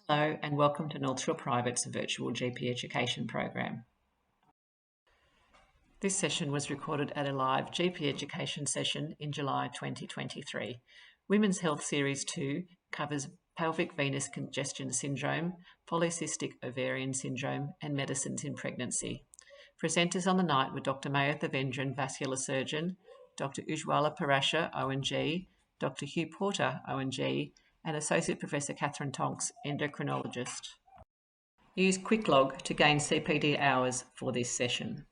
Hello and welcome to North Shore Private's virtual GP education program. This session was recorded at a live GP education session in July 2023. Women's Health Series 2 covers pelvic venous congestion syndrome, polycystic ovarian syndrome and medicines in pregnancy. Presenters on the night were Dr. Maya Thavendran, vascular surgeon, Dr. Ujwala Parasha, ONG, Dr. Hugh Porter, ONG, and Associate Professor Catherine Tonks, endocrinologist. Use QuickLog to gain CPD hours for this session.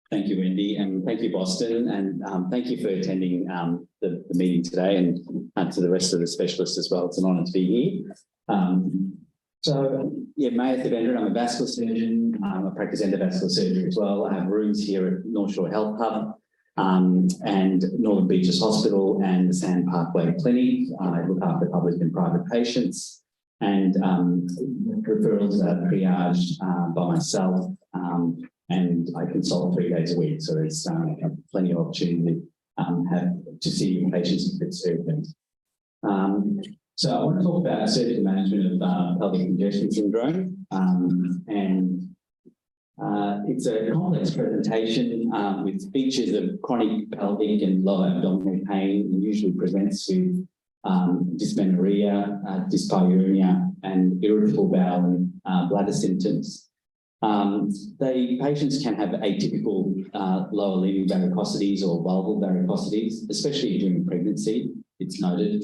Thank you, Wendy, and thank you, Boston, and thank you for attending the meeting today, and to the rest of the specialists as well. It's an honour to be here. Maya Thavendran, I'm a vascular surgeon. I practice endovascular surgery as well. I have rooms here at North Shore Health Hub and Northern Beaches Hospital and the Sand Parkway Clinic. I look after public and private patients, and referrals are triaged by myself, and I consult 3 days a week. So there's plenty of opportunity to see patients if it's urgent. So I want to talk about surgical management of pelvic congestion syndrome, it's a complex presentation with features of chronic pelvic and lower abdominal pain, and usually presents with dysmenorrhea, dyspareunia, and irritable bowel and bladder symptoms. Patients can have atypical lower leading varicosities or vulval varicosities, especially during pregnancy, it's noted.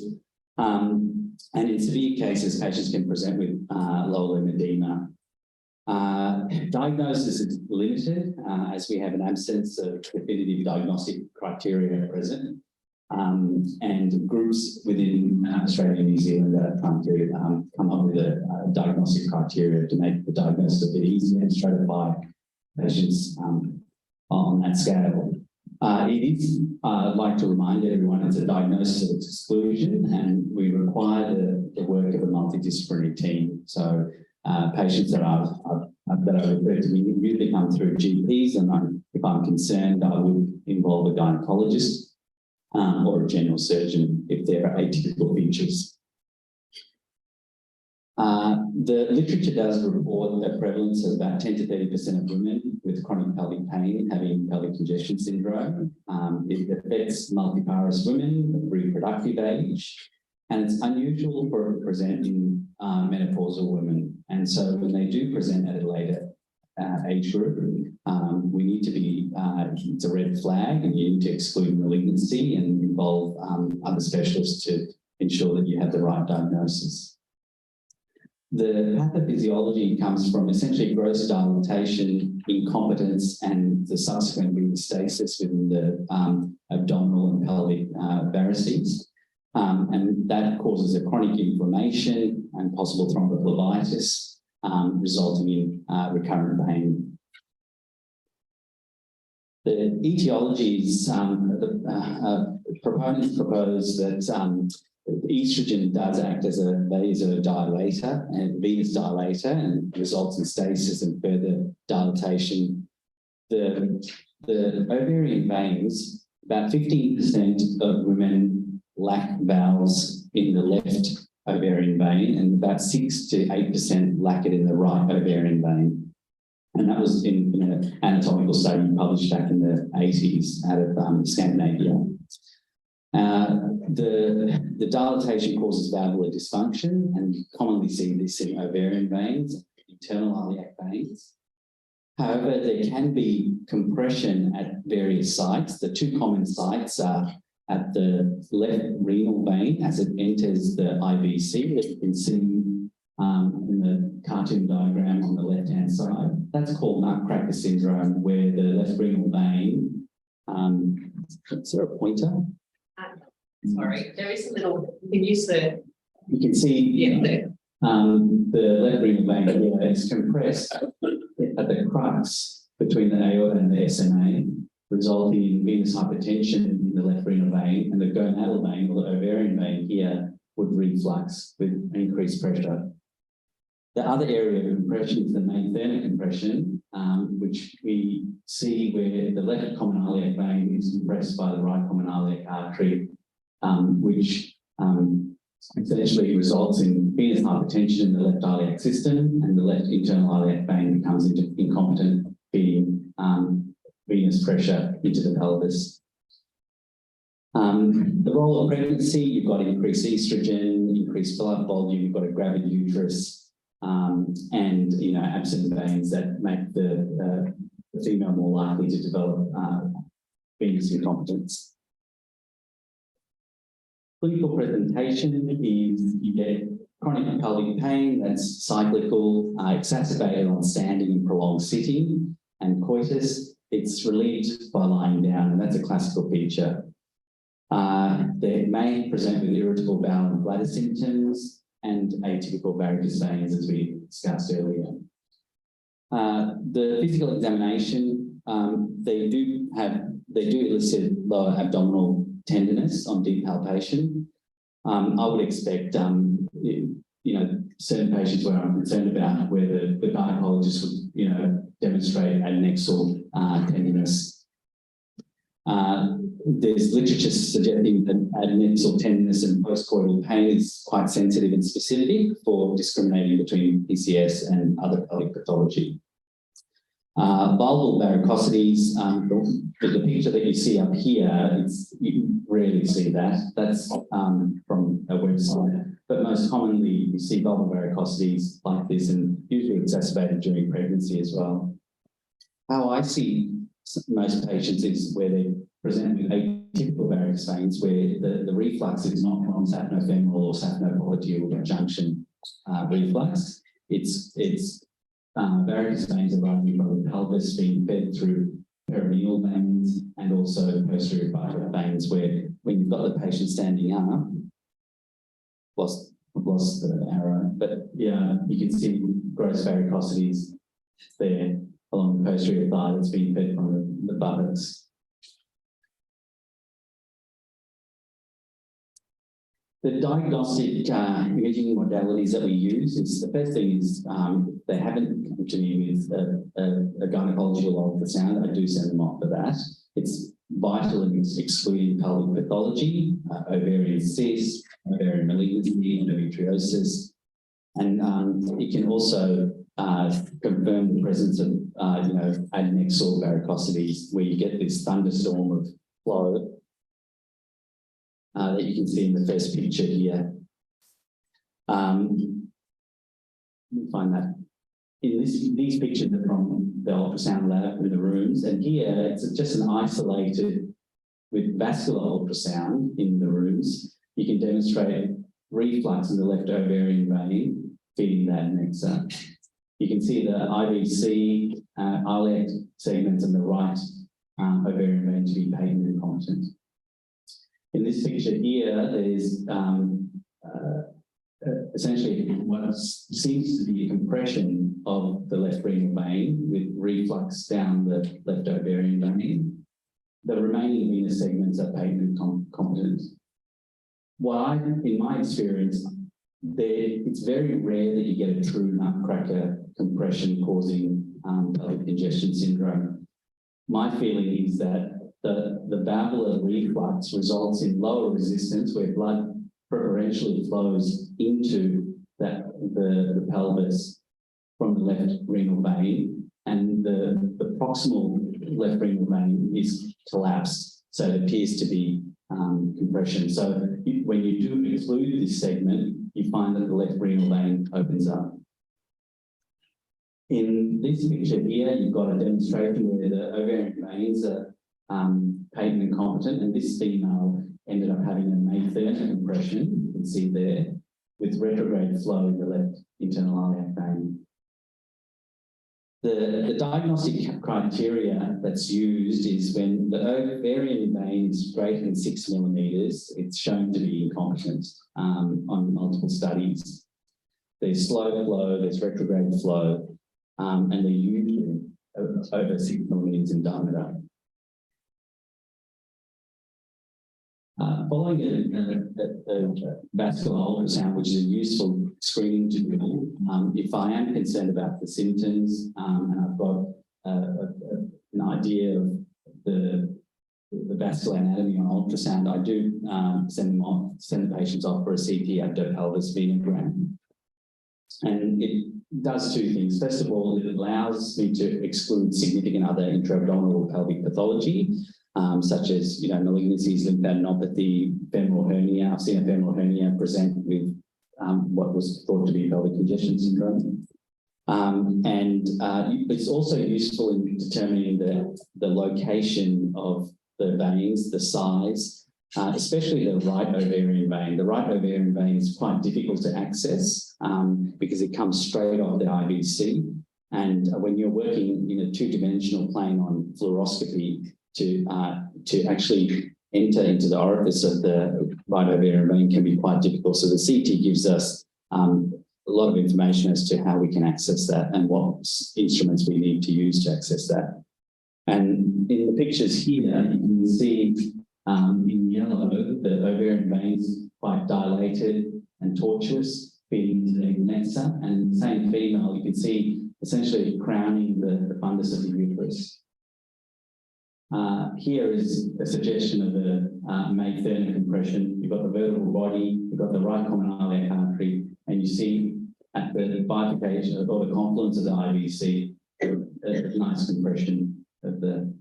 And in severe cases, patients can present with lower limb edema. Diagnosis is limited as we have an absence of definitive diagnostic criteria at present, and groups within Australia and New Zealand are trying to come up with a diagnostic criteria to make the diagnosis a bit easier and stratify patients on that scale. I'd like to remind everyone, it's a diagnosis of exclusion, and we require the work of a multidisciplinary team. So patients that are referred to me usually come through GPs, and if I'm concerned, I would involve a gynecologist or a general surgeon if there are atypical features. The literature does report a prevalence of about 10 to 30% of women with chronic pelvic pain having pelvic congestion syndrome. It affects multiparous women of reproductive age, and it's unusual for it to present in menopausal women. And so when they do present at a later age group, we need to be, it's a red flag, and you need to exclude malignancy and involve other specialists to ensure that you have the right diagnosis. The pathophysiology comes from essentially gross dilatation, incompetence, and the subsequent rheostasis within the abdominal and pelvic varices. And that causes a chronic inflammation and possible thrombophlebitis, resulting in recurrent pain. The etiologies, the proponents propose that estrogen does act as a vasodilator and venous dilator and results in stasis and further dilatation. The ovarian veins, about 15% of women lack valves in the left ovarian vein, and about 6 to 8% lack it in the right ovarian vein. And that was in an anatomical study published back in the 80s out of Scandinavia. The dilatation causes valvular dysfunction, and you commonly see this in ovarian veins, internal iliac veins. However, there can be compression at various sites. The two common sites are at the left renal vein as it enters the IVC, that you can see in the cartoon diagram on the left-hand side. That's called nutcracker syndrome, where the left renal vein, is there a pointer? Sorry, there is a little, you can use the... You can see there. The left renal vein here is compressed at the crux between the aorta and the SMA, resulting in venous hypertension in the left renal vein, and the gonadal vein or the ovarian vein here would reflux with increased pressure. The other area of compression is the main thermic compression, which we see where the left common iliac vein is compressed by the right common iliac artery, which essentially results in venous hypertension in the left iliac system, and the left internal iliac vein becomes incompetent, feeding venous pressure into the pelvis. The role of pregnancy, you've got increased estrogen, increased blood volume, you've got a gravid uterus, and absent veins that make the female more likely to develop venous incompetence. Clinical presentation is you get chronic pelvic pain that's cyclical, exacerbated on standing and prolonged sitting, and coitus. It's relieved by lying down, and that's a classical feature. They may present with irritable bowel and bladder symptoms and atypical varicose veins, as we discussed earlier. The physical examination, they do elicit lower abdominal tenderness on deep palpation. I would expect, certain patients where I'm concerned about where the gynecologist would, demonstrate adnexal tenderness. There's literature suggesting that adnexal tenderness and postcoital pain is quite sensitive and specific for discriminating between PCS and other pelvic pathology. Vulval varicosities, the picture that you see up here, you rarely see that. That's from a website. But most commonly, you see vulval varicosities like this, and usually exacerbated during pregnancy as well. How I see most patients is where they present with atypical varicose veins, where the reflux is not from saphenofemoral or saphenopopliteal junction reflux. It's varicose veins arising from the pelvis being fed through perineal veins and also posterior bifid veins, where when you've got the patient standing up, lost the arrow, but yeah, you can see gross varicosities there along the posterior thigh that's being fed from the buttocks. The diagnostic imaging modalities that we use is, the first thing is they haven't come to me with a gynecological ultrasound. I do send them off for that. It's vital in excluding pelvic pathology, ovarian cyst, ovarian malignancy, endometriosis, and it can also confirm the presence of adnexal varicosities, where you get this thunderstorm of flow that you can see in the first picture here. Let me find that. In these pictures are from the ultrasound lab in the rooms, and here it's just an isolated with vascular ultrasound in the rooms. You can demonstrate reflux in the left ovarian vein feeding that adnexa. You can see the IVC iliac segments in the right ovarian vein to be patent incompetent. In this picture here, there's essentially what seems to be a compression of the left renal vein with reflux down the left ovarian vein. The remaining venous segments are patent incompetent. In my experience, it's very rare that you get a true nutcracker compression causing pelvic congestion syndrome. My feeling is that the valvular reflux results in lower resistance, where blood preferentially flows into the pelvis from the left renal vein, and the proximal left renal vein is collapsed, so it appears to be compression. So when you do exclude this segment, you find that the left renal vein opens up. In this picture here, you've got a demonstration where the ovarian veins are patent incompetent, and this female ended up having a May-Thurner compression, you can see there, with retrograde flow in the left internal iliac vein. The diagnostic criteria that's used is when the ovarian vein is greater than 6 millimeters, it's shown to be incompetent on multiple studies. There's slow flow, there's retrograde flow, and they're usually over 6 millimeters in diameter. Following a vascular ultrasound, which is a useful screening tool, if I am concerned about the symptoms and I've got an idea of the the vascular anatomy on ultrasound, I do send the patients off for a CT abdo-pelvis venogram. And it does two things. First of all, it allows me to exclude significant other intra-abdominal pelvic pathology, such as, malignancies, lymphadenopathy, femoral hernia. I've seen a femoral hernia present with what was thought to be pelvic congestion syndrome. It's also useful in determining the location of the veins, the size, especially the right ovarian vein. The right ovarian vein is quite difficult to access because it comes straight off the IVC. And when you're working in a two-dimensional plane on fluoroscopy to actually enter into the orifice of the right ovarian vein can be quite difficult. So the CT gives us a lot of information as to how we can access that and what instruments we need to use to access that. And in the pictures here, you can see in yellow, the ovarian veins quite dilated and tortuous, feeding into the nexa. And same female, you can see essentially crowning the fundus of the uterus. Here is a suggestion of a May-Thurner compression. You've got the vertebral body, you've got the right common iliac artery, and you see at the bifurcation or the confluence of the IVC, a nice compression of the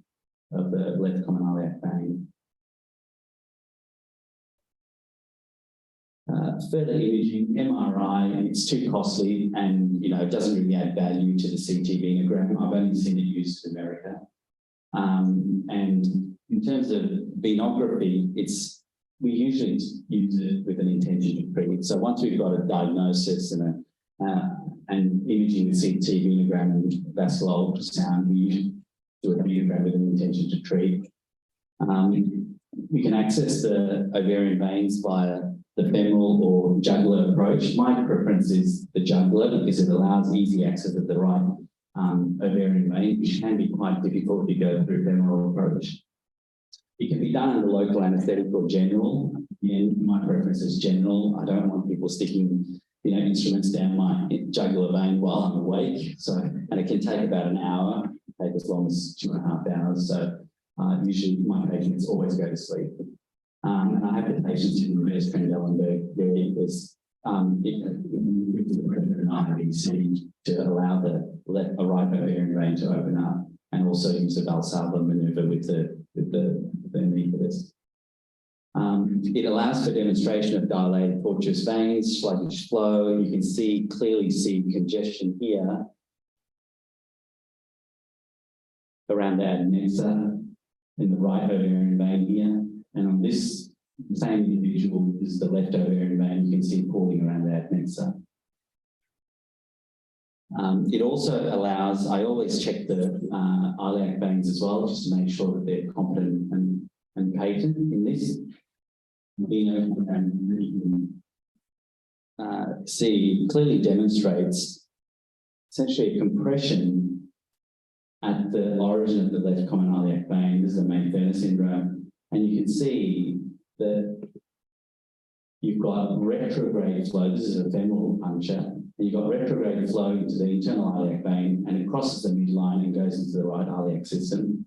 left common iliac vein. Further imaging, MRI, and it's too costly, and it doesn't really add value to the CT venogram. I've only seen it used in America. And in terms of venography, we usually use it with an intention to treat. So once we've got a diagnosis and imaging the CT venogram and vascular ultrasound, we usually do a venogram with an intention to treat. We can access the ovarian veins via the femoral or jugular approach. My preference is the jugular because it allows easy access of the right ovarian vein, which can be quite difficult if you go through femoral approach. It can be done under local anaesthetic or general. And my preference is general. I don't want people sticking, instruments down my jugular vein while I'm awake. And it can take about an hour, take as long as 2.5 hours. So usually my patients always go to sleep. And I have the patients in reverse Trendelenburg where there's an IVC to allow a right ovarian vein to open up, and also use a Valsalva maneuver with the anaesthetist. It allows for demonstration of dilated tortuous veins, sluggish flow. You can clearly see congestion here around the adnexa in the right ovarian vein here. And on this same individual is the left ovarian vein. You can see pooling around the adnexa. It also allows, I always check the iliac veins as well, just to make sure that they're competent and patent in this. See, clearly demonstrates essentially a compression at the origin of the left common iliac vein. This is a May-Thurner syndrome. And you can see that you've got retrograde flow. This is a femoral puncture. And you've got retrograde flow into the internal iliac vein, and it crosses the midline and goes into the right iliac system.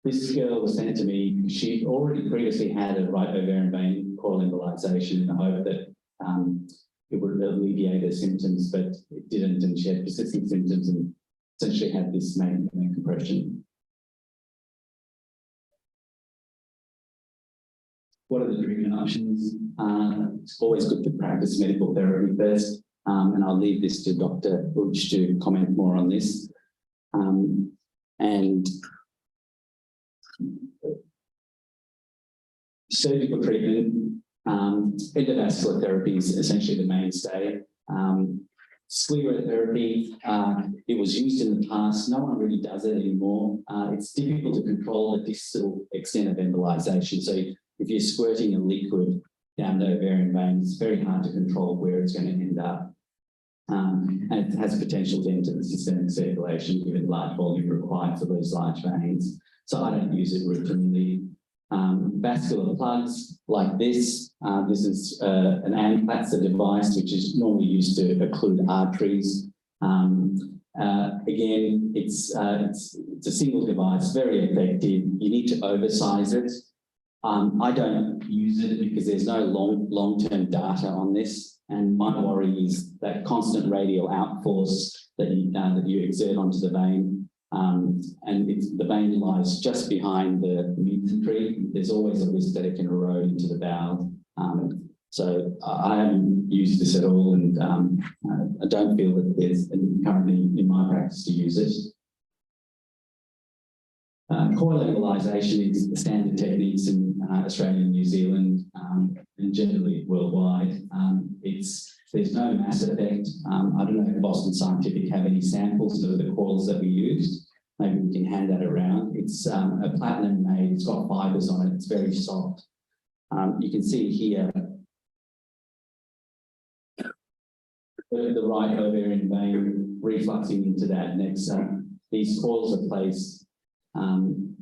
This girl was sent to me. She already previously had a right ovarian vein coil embolization in the hope that it would alleviate her symptoms, but it didn't, and she had persistent symptoms and essentially had this main compression. What are the treatment options? It's always good to practice medical therapy first, and I'll leave this to Dr. Budge to comment more on this. And surgical treatment, endovascular therapy is essentially the mainstay. Sclerotherapy, it was used in the past. No one really does it anymore. It's difficult to control the distal extent of embolization. So if you're squirting a liquid down the ovarian vein, it's very hard to control where it's going to end up. And it has potential to enter the systemic circulation given large volume required for those large veins. So I don't use it routinely. Vascular plugs like this. This is an Amplatzer device, which is normally used to occlude arteries. Again, it's a single device, very effective. You need to oversize it. I don't use it because there's no long-term data on this, and my worry is that constant radial outforce that you exert onto the vein, and the vein lies just behind the mesentery. There's always a risk that it can erode into the valve. So I haven't used this at all, and I don't feel that there's currently in my practice to use it. Coil embolization is the standard techniques in Australia and New Zealand, and generally worldwide. There's no mass effect. I don't know if Boston Scientific have any samples of the coils that we used. Maybe we can hand that around. It's a platinum made, it's got fibres on it, it's very soft. You can see here the right ovarian vein refluxing into that nexa. These coils are placed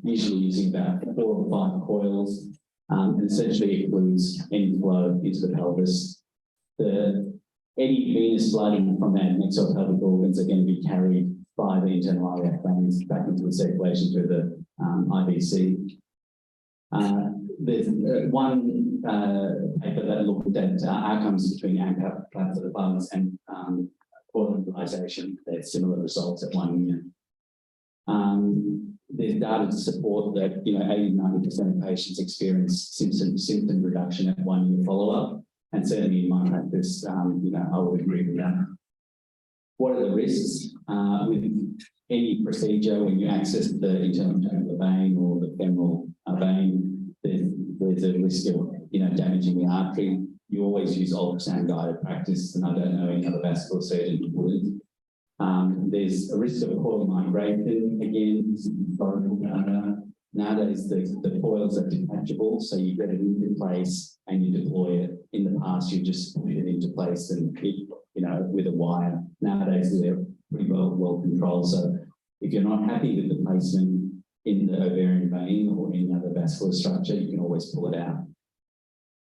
usually using about 4 or 5 coils, and essentially includes any flow into the pelvis. Any venous blood from that exopelvic organs are going to be carried by the internal iliac veins back into the circulation through the IVC. There's one paper that looked at outcomes between AMP abundance and coil embolization. There's similar results at 1 year. There's data to support that 80–90% of patients experience symptom reduction at 1 year follow-up, and certainly in my practice, I would agree with that. What are the risks with any procedure when you access the internal chamber of the vein or the femoral vein? There's a risk of damaging the artery. You always use ultrasound guided practice, and I don't know any other vascular surgeon who wouldn't. There's a risk of coil migration. Again, nowadays the coils are detachable, so you get it into place and you deploy it. In the past, you just put it into place and keep, with a wire. Nowadays, they're pretty well controlled. So if you're not happy with the placement in the ovarian vein or any other vascular structure, you can always pull it out.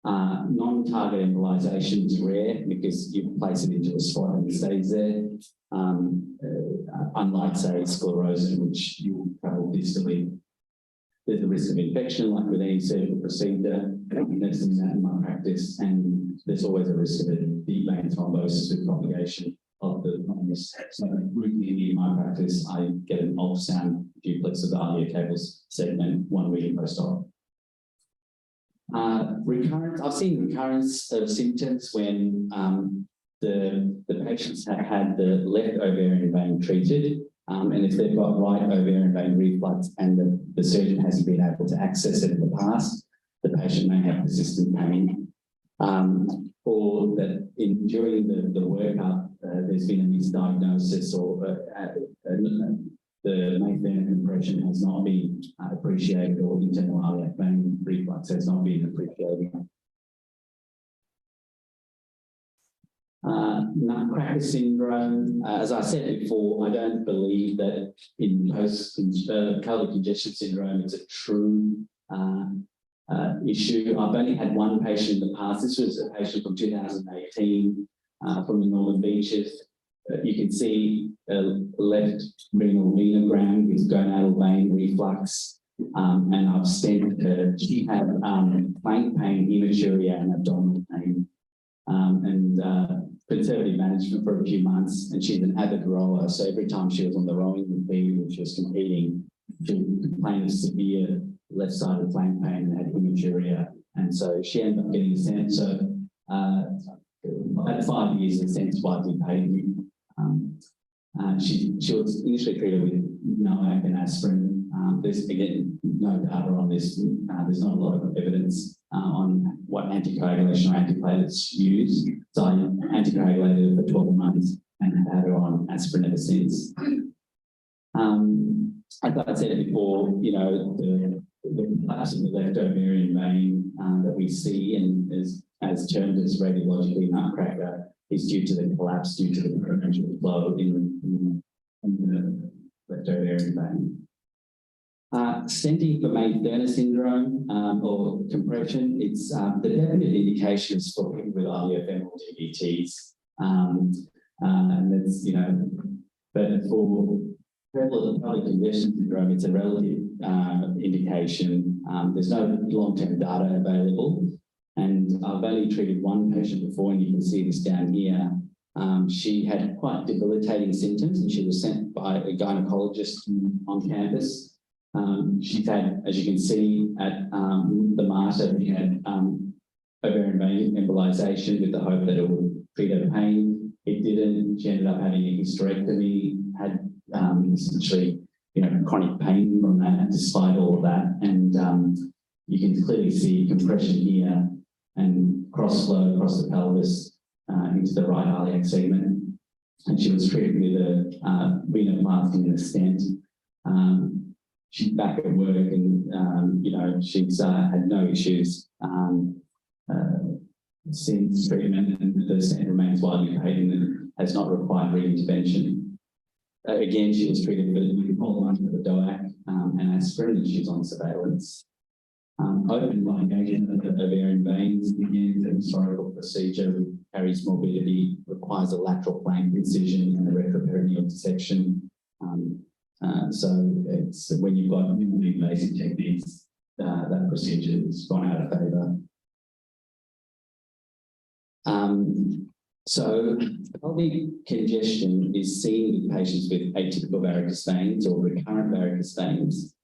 Non-target embolization is rare because you place it into a spot and it stays there. Unlike, say, sclerosing, which you will travel distally, there's a risk of infection, like with any surgical procedure. There's that in my practice, and there's always a risk of a deep vein thrombosis with propagation of the thrombus. So, routinely in my practice, I get an ultrasound duplex of the iliac cables segment 1 week post-op. Recurrence. I've seen recurrence of symptoms when the patients have had the left ovarian vein treated, and if they've got right ovarian vein reflux and the surgeon hasn't been able to access it in the past, the patient may have persistent pain. Or that during the workup, there's been a misdiagnosis, or the main vein compression has not been appreciated, or internal iliac vein reflux has not been appreciated. Nutcracker syndrome, as I said before, I don't believe that in post-pelvic congestion syndrome it's a true issue. I've only had one patient in the past. This was a patient from 2018 from the Northern Beaches. You can see left renal venogram with gonadal vein reflux, and I've stented her. She had flank pain, hematuria, and abdominal pain, and conservative management for a few months. And she's an avid rower, so every time she was on the rowing field and she was competing, she complained of severe left-sided flank pain and had hematuria, and so she ended up getting a stent. So at 5 years, the stent's widely paid me. She was initially treated with NOAC and aspirin. There's, again, no data on this. There's not a lot of evidence on what anticoagulation or antiplatelets use. So I anticoagulated her for 12 months and had her on aspirin ever since. As I said before, the collapse of the left ovarian vein that we see and as termed as radiologically nutcracker is due to the collapse due to the preferential flow in the left ovarian vein. Stenting for May-Thurner syndrome or compression, it's the definite indications for people with iliofemoral DVTs. And it's, But for prevalent pelvic congestion syndrome, it's a relative indication. There's no long-term data available. And I've only treated one patient before, and you can see this down here. She had quite debilitating symptoms, and she was sent by a gynecologist on campus. She's had, as you can see, at the Mater, we had ovarian vein embolization with the hope that it would treat her pain. It didn't. She ended up having a hysterectomy, had essentially, chronic pain from that, despite all of that. And you can clearly see compression here and cross flow across the pelvis into the right iliac segment. And she was treated with a venoplasty and a stent. She's back at work, and she's had no issues since treatment, and the stent remains widely paid and has not required re-intervention. Again, she was treated with polymer with a DOAC and aspirin, and she's on surveillance. Open ligation of the ovarian veins, again, is a historical procedure which carries morbidity, requires a lateral flank incision and a retroperitoneal dissection. So it's when you've got minimally invasive techniques, that procedure has gone out of favour. So pelvic congestion is seen with patients with atypical varicose veins or recurrent varicose veins.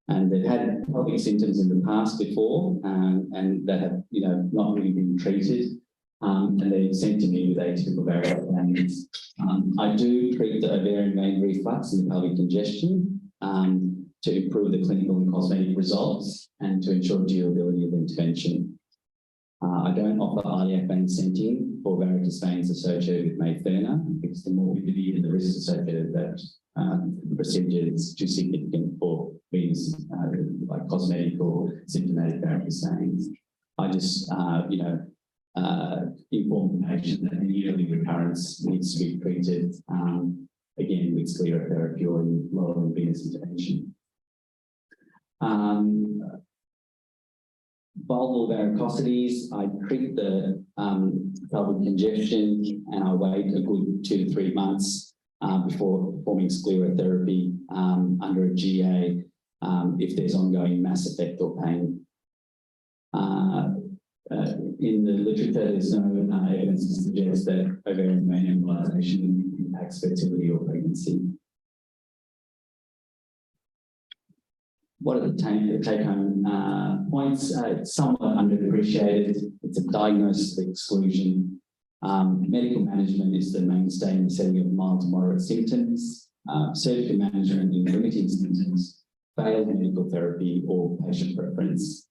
And they've had pelvic symptoms in the past before, and that have, not really been treated. And they're sent to me with atypical varicose veins. I do treat the ovarian vein reflux and the pelvic congestion to improve the clinical and cosmetic results and to ensure durability of intervention. I don't offer iliac vein stenting for varicose veins associated with May-Thurner because the morbidity and the risks associated with that procedure is too significant for venous, like cosmetic or symptomatic varicose veins. I just, inform the patient that any early recurrence needs to be treated, again, with sclerotherapy or lower venous intervention. Vulval varicosities, I treat the pelvic congestion and I wait a good 2 to 3 months before performing sclerotherapy under a GA if there's ongoing mass effect or pain. In the literature, there's no evidence to suggest that ovarian vein embolization impacts fertility or pregnancy. What are the take-home points? It's somewhat underappreciated. It's a diagnosis of exclusion. Medical management is the mainstay in the setting of mild to moderate symptoms. Surgical management in limiting symptoms, failed medical therapy or patient preference.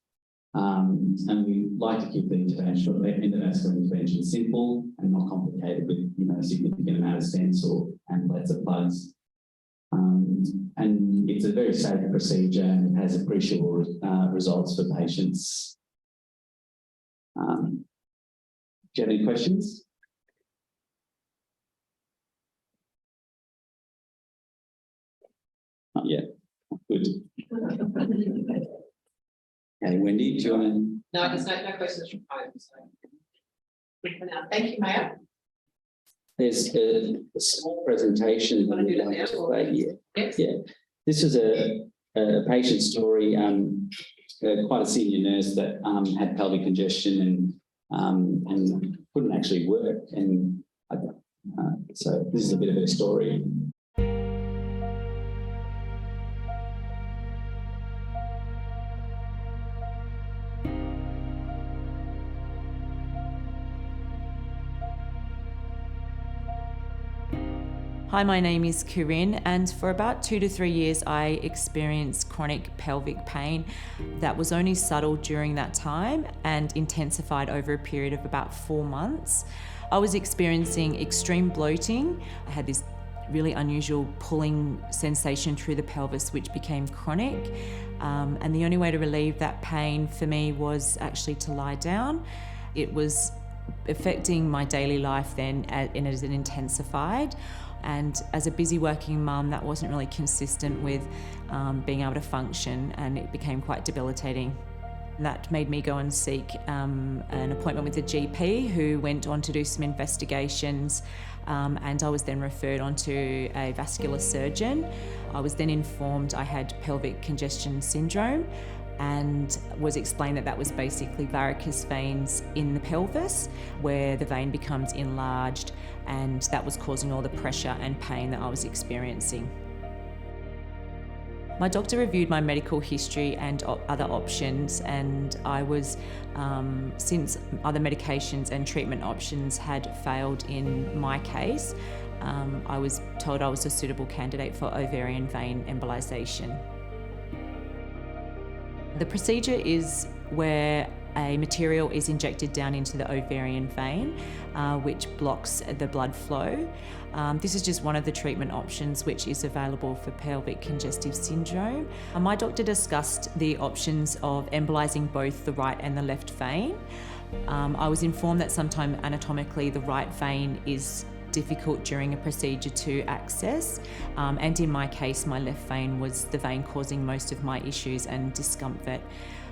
And we like to keep the endovascular intervention simple and not complicated with a significant amount of stents or ampullates or plugs. And it's a very safe procedure and it has appreciable results for patients. Do you have any questions? Not yet. Good. Okay, Wendy, do you want to? No, there's no questions from home. So. Thank you, Maya. There's a small presentation. Want to do that now? Yes. Yeah. This is a patient story, quite a senior nurse that had pelvic congestion and couldn't actually work. And so this is a bit of a story. Hi, my name is Corinne, and for about 2 to 3 years I experienced chronic pelvic pain that was only subtle during that time and intensified over a period of about 4 months. I was experiencing extreme bloating. I had this really unusual pulling sensation through the pelvis which became chronic, and the only way to relieve that pain for me was actually to lie down. It was affecting my daily life then as it intensified. And as a busy working mum, that wasn't really consistent with being able to function, and it became quite debilitating. That made me go and seek an appointment with a GP who went on to do some investigations, and I was then referred on to a vascular surgeon. I was then informed I had pelvic congestion syndrome and was explained that that was basically varicose veins in the pelvis where the vein becomes enlarged, and that was causing all the pressure and pain that I was experiencing. My doctor reviewed my medical history and other options, and I was, since other medications and treatment options had failed in my case, I was told I was a suitable candidate for ovarian vein embolisation. The procedure is where a material is injected down into the ovarian vein, which blocks the blood flow. This is just one of the treatment options which is available for pelvic congestive syndrome. My doctor discussed the options of embolising both the right and the left vein. I was informed that sometimes anatomically the right vein is difficult during a procedure to access, and in my case my left vein was the vein causing most of my issues and discomfort.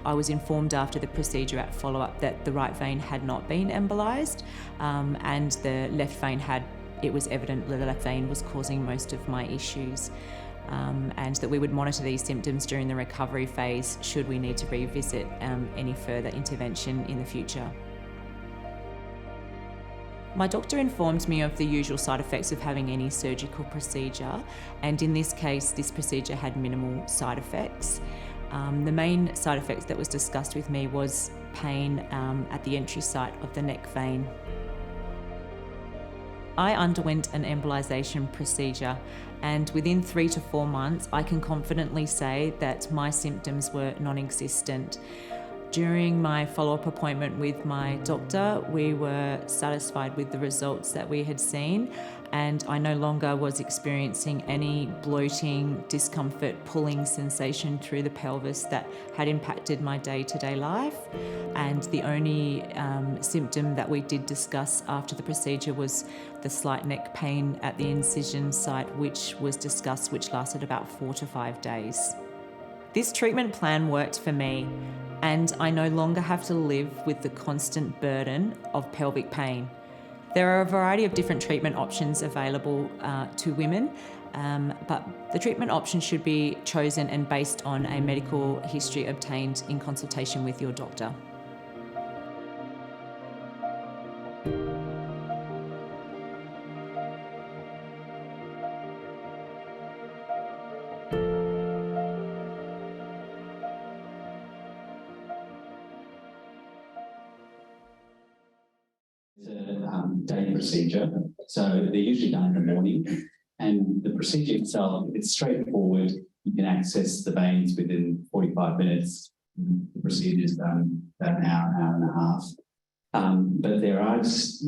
I was informed after the procedure at follow-up that the right vein had not been embolised, and the left vein it was evident that the left vein was causing most of my issues, and that we would monitor these symptoms during the recovery phase should we need to revisit any further intervention in the future. My doctor informed me of the usual side effects of having any surgical procedure, and in this case, this procedure had minimal side effects. The main side effects that was discussed with me was pain at the entry site of the neck vein. I underwent an embolisation procedure, and within 3 to 4 months, I can confidently say that my symptoms were non-existent. During my follow-up appointment with my doctor, we were satisfied with the results that we had seen, and I no longer was experiencing any bloating, discomfort, pulling sensation through the pelvis that had impacted my day-to-day life. And the only symptom that we did discuss after the procedure was the slight neck pain at the incision site, which lasted about 4 to 5 days. This treatment plan worked for me, and I no longer have to live with the constant burden of pelvic pain. There are a variety of different treatment options available to women, but the treatment option should be chosen and based on a medical history obtained in consultation with your doctor. Day procedure. So they're usually done in the morning, and the procedure itself, it's straightforward. You can access the veins within 45 minutes. The procedure is done about an hour and a half. But there are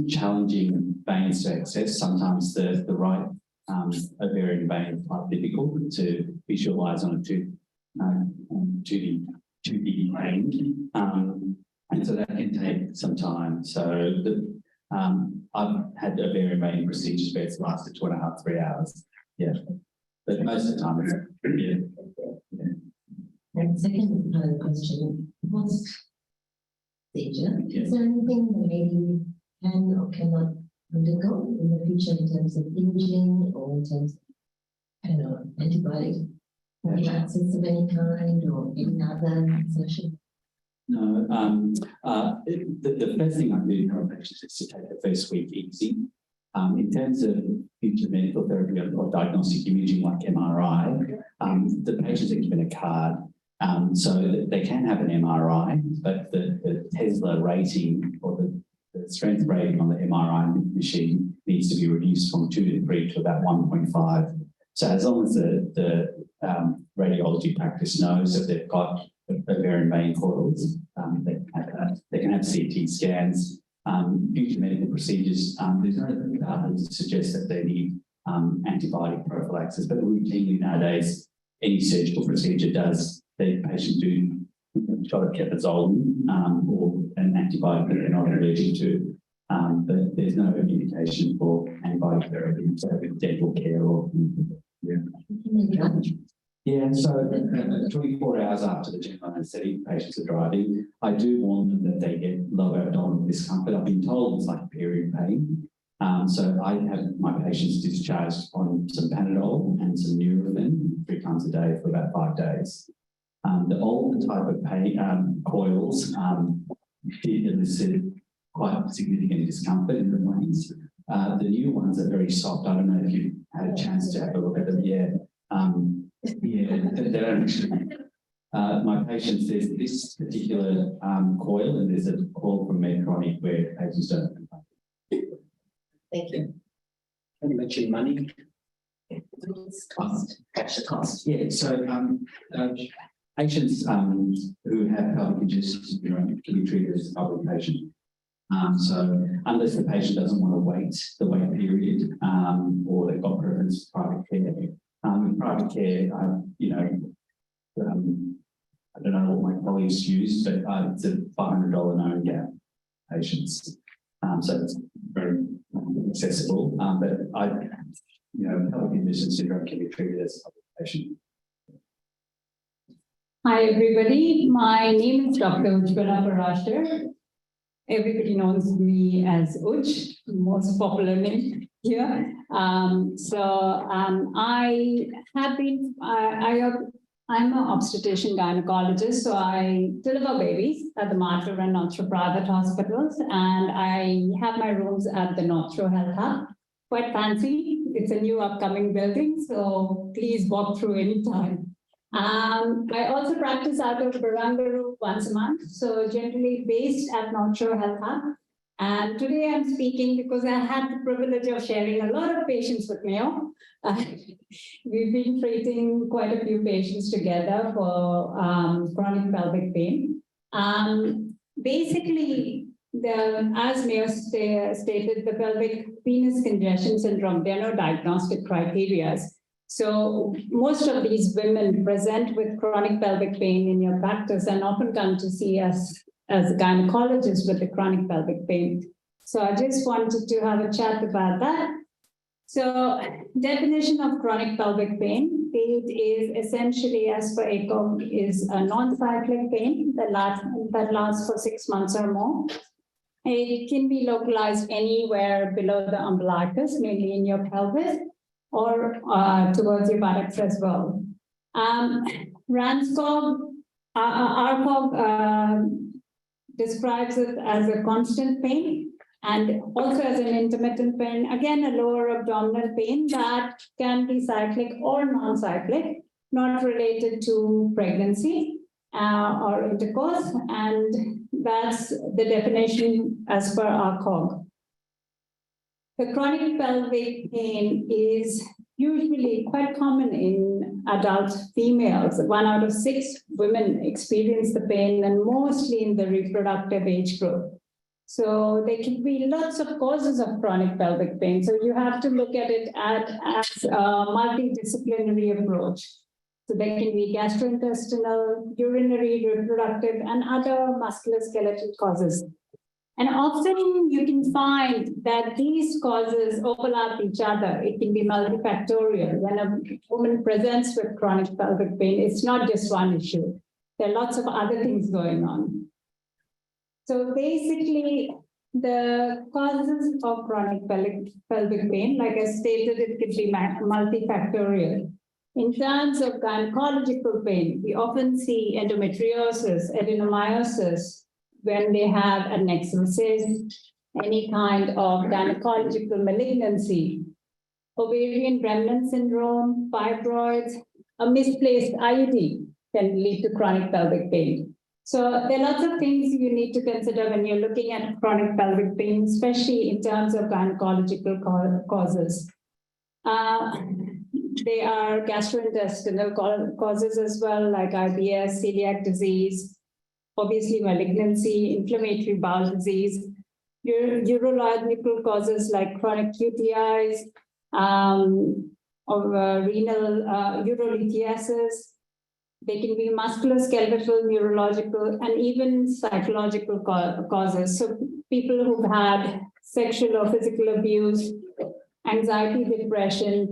challenging veins to access. Sometimes the right ovarian vein is quite difficult to visualise on a 2D vein, and so that can take some time. So I've had ovarian vein procedures where it's lasted 2.5 to 3 hours. Yeah, but most of the time it's And second part of the question, post procedure, Yeah. is there anything the lady can or cannot undergo in the future in terms of imaging or in terms of, I don't know, antibiotic prophylaxis of any kind or any other session? No, the first thing I do for patients is to take the first week easy. In terms of future medical therapy or diagnostic imaging like MRI, the patients are given a card, so that they can have an MRI, but the Tesla rating or the strength rating on the MRI machine needs to be reduced from 2 to 3 to about 1.5. So as long as the radiology practice knows that they've got ovarian vein coils, they can have CT scans. Future medical procedures, there's no data to suggest that they need antibiotic prophylaxis, but routinely nowadays, any surgical procedure does. The patient do a shot of kefazolin or an antibiotic that they're not allergic to, but there's no indication for antibiotic therapy, so with dental care or Yeah, so 24 hours after the general anaesthetic, patients are driving. I do warn them that they get lower abdominal discomfort. I've been told it's like period pain. So I have my patients discharged on some Panadol and some Nurofen 3 times a day for about 5 days. The old type of pain coils did elicit quite significant discomfort in the veins. The new ones are very soft. I don't know if you've had a chance to have a look at them. Yeah. Yeah, they don't actually. My patients, there's this particular coil, and there's a coil from Medtronic where patients don't. Thank you. Can you mention money? Cost. Yeah. So patients who have pelvic congestion syndrome can be treated as a public patient. So unless the patient doesn't want to wait the wait period, or they've got preference for private care. With private care, you know, I don't know what my colleagues use, but it's a $500 known gap patients. So it's very accessible. But you know, pelvic congestion syndrome can be treated as a public patient. Hi, everybody. My name is Dr. Ujjwala Parashar. Everybody knows me as Uj, most popular name here. I have been, I'm an obstetrician gynecologist, so I deliver babies at the Mater and North Shore private hospitals, and I have my rooms at the North Shore Health Hub. Quite fancy. It's a new upcoming building, so please walk through anytime. I also practice out of Barangaroo once a month, so generally based at North Shore Health Hub. And today I'm speaking because I had the privilege of sharing a lot of patients with Mayo. We've been treating quite a few patients together for chronic pelvic pain. Basically, as Mayo stated, the pelvic venous congestion syndrome, there are no diagnostic criteria. So most of these women present with chronic pelvic pain in your practice and often come to see us as a gynecologist with the chronic pelvic pain. So I just wanted to have a chat about that. So definition of chronic pelvic pain, it is essentially, as per ACOG, is a non-cyclic pain that lasts for 6 months or more. It can be localized anywhere below the umbilicus, mainly in your pelvis, or towards your buttocks as well. RANSCOG, ARCOG describes it as a constant pain and also as an intermittent pain, again, a lower abdominal pain that can be cyclic or non-cyclic, not related to pregnancy or intercourse, and that's the definition as per ARCOG. The chronic pelvic pain is usually quite common in adult females. 1 out of 6 women experience the pain, and mostly in the reproductive age group. So there can be lots of causes of chronic pelvic pain. So you have to look at it as a multidisciplinary approach. So there can be gastrointestinal, urinary, reproductive, and other musculoskeletal causes. And often you can find that these causes overlap each other. It can be multifactorial. When a woman presents with chronic pelvic pain, it's not just one issue. There are lots of other things going on. So basically, the causes of chronic pelvic pain, like I stated, it could be multifactorial. In terms of gynecological pain, we often see endometriosis, adenomyosis, when they have a nexal cyst, any kind of gynecological malignancy, ovarian remnant syndrome, fibroids, a misplaced IUD can lead to chronic pelvic pain. So there are lots of things you need to consider when you're looking at chronic pelvic pain, especially in terms of gynecological causes. They are gastrointestinal causes as well, like IBS, celiac disease, obviously malignancy, inflammatory bowel disease, urological causes like chronic UTIs, or renal urolithiasis. They can be musculoskeletal, neurological, and even psychological causes. So people who've had sexual or physical abuse, anxiety, depression,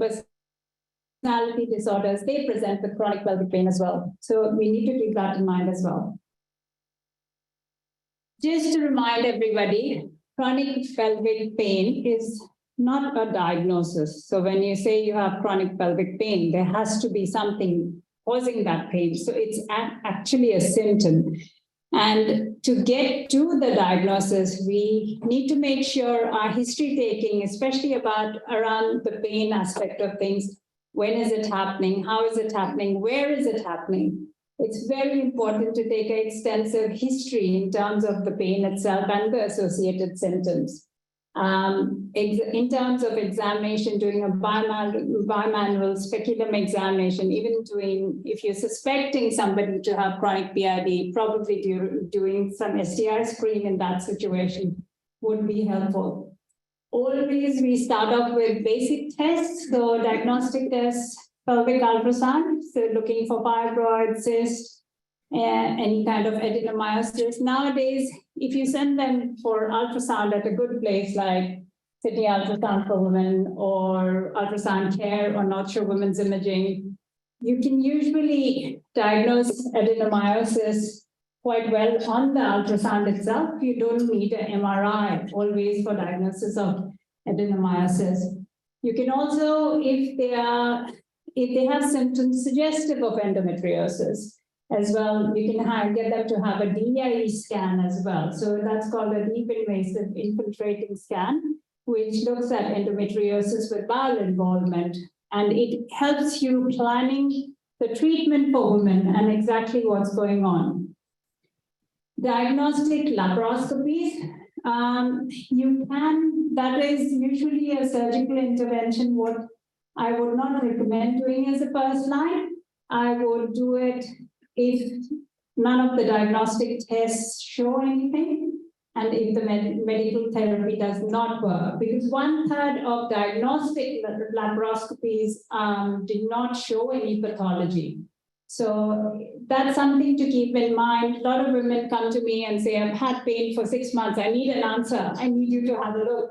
personality disorders, they present with chronic pelvic pain as well. So we need to keep that in mind as well. Just to remind everybody, chronic pelvic pain is not a diagnosis. So when you say you have chronic pelvic pain, there has to be something causing that pain. So it's actually a symptom. And to get to the diagnosis, we need to make sure our history taking, especially around the pain aspect of things, when is it happening? How is it happening? Where is it happening? It's very important to take an extensive history in terms of the pain itself and the associated symptoms. In terms of examination, doing a bimanual speculum examination, even if you're suspecting somebody to have chronic PID, probably doing some STI screen in that situation would be helpful. Always we start off with basic tests, so diagnostic tests, pelvic ultrasound, so looking for fibroid, cyst, any kind of adenomyosis. Nowadays, if you send them for ultrasound at a good place like Sydney Ultrasound for Women or Ultrasound Care or North Shore Women's Imaging, you can usually diagnose adenomyosis quite well on the ultrasound itself. You don't need an MRI always for diagnosis of adenomyosis. You can also, if they have symptoms suggestive of endometriosis as well, you can get them to have a DIE scan as well. So that's called a deep invasive infiltrating scan, which looks at endometriosis with bowel involvement. And it helps you planning the treatment for women and exactly what's going on. Diagnostic laparoscopies, that is usually a surgical intervention. What I would not recommend doing as a first line. I would do it if none of the diagnostic tests show anything, and if the medical therapy does not work, because 1/3 of diagnostic laparoscopies did not show any pathology. So that's something to keep in mind. A lot of women come to me and say, I've had pain for 6 months. I need an answer. I need you to have a look.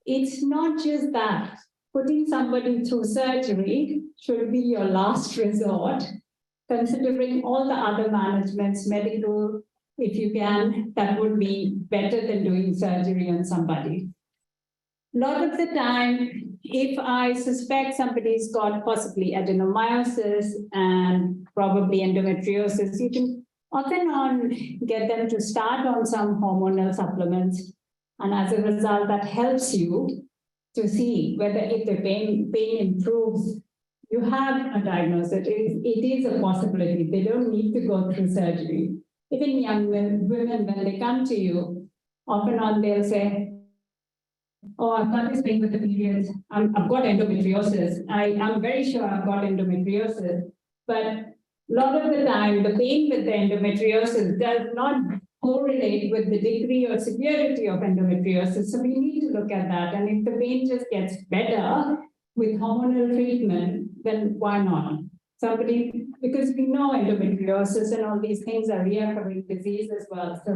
It's not just that. Putting somebody through surgery should be your last resort, considering all the other managements, medical, if you can, that would be better than doing surgery on somebody. A lot of the time, if I suspect somebody's got possibly adenomyosis and probably endometriosis, you can often get them to start on some hormonal supplements. And as a result, that helps you to see whether if the pain improves, you have a diagnosis. It is a possibility. They don't need to go through surgery. Even young women, when they come to you, often they'll say, oh, I've got this pain with the periods. I've got endometriosis. I'm very sure I've got endometriosis. But a lot of the time, the pain with the endometriosis does not correlate with the degree or severity of endometriosis. So we need to look at that. And if the pain just gets better with hormonal treatment, then why not? Because we know endometriosis and all these things are recurring disease as well. So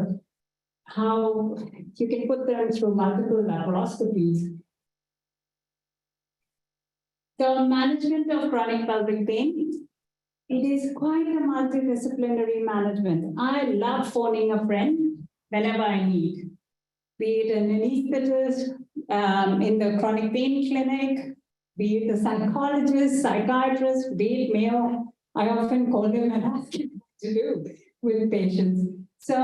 how you can put them through multiple laparoscopies. So management of chronic pelvic pain, it is quite a multidisciplinary management. I love phoning a friend whenever I need, be it an anesthetist in the chronic pain clinic, be it the psychologist, psychiatrist, be it Mayo. I often call them and ask them what to do with patients. So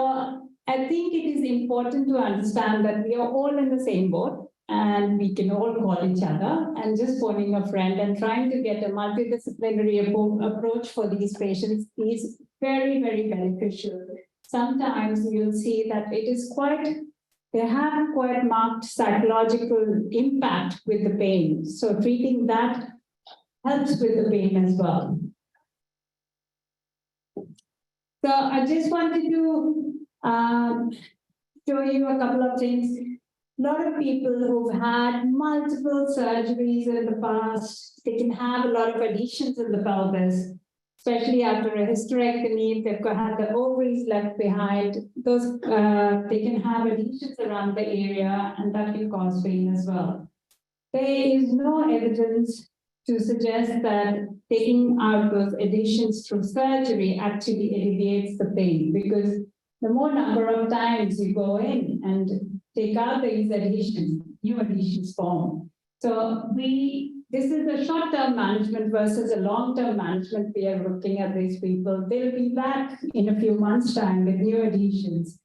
I think it is important to understand that we are all in the same boat and we can all call each other, and just phoning a friend and trying to get a multidisciplinary approach for these patients is very, very beneficial. Sometimes you'll see that they have quite marked psychological impact with the pain. So treating that helps with the pain as well. So I just wanted to show you a couple of things. A lot of people who've had multiple surgeries in the past, they can have a lot of adhesions in the pelvis, especially after a hysterectomy. If they've had the ovaries left behind, those they can have adhesions around the area, and that can cause pain as well. There is no evidence to suggest that taking out those adhesions through surgery actually alleviates the pain, because the more number of times you go in and take out these adhesions, new adhesions form. So this is a short-term management versus a long-term management. We are looking at these people. They'll be back in a few months' time with new adhesions.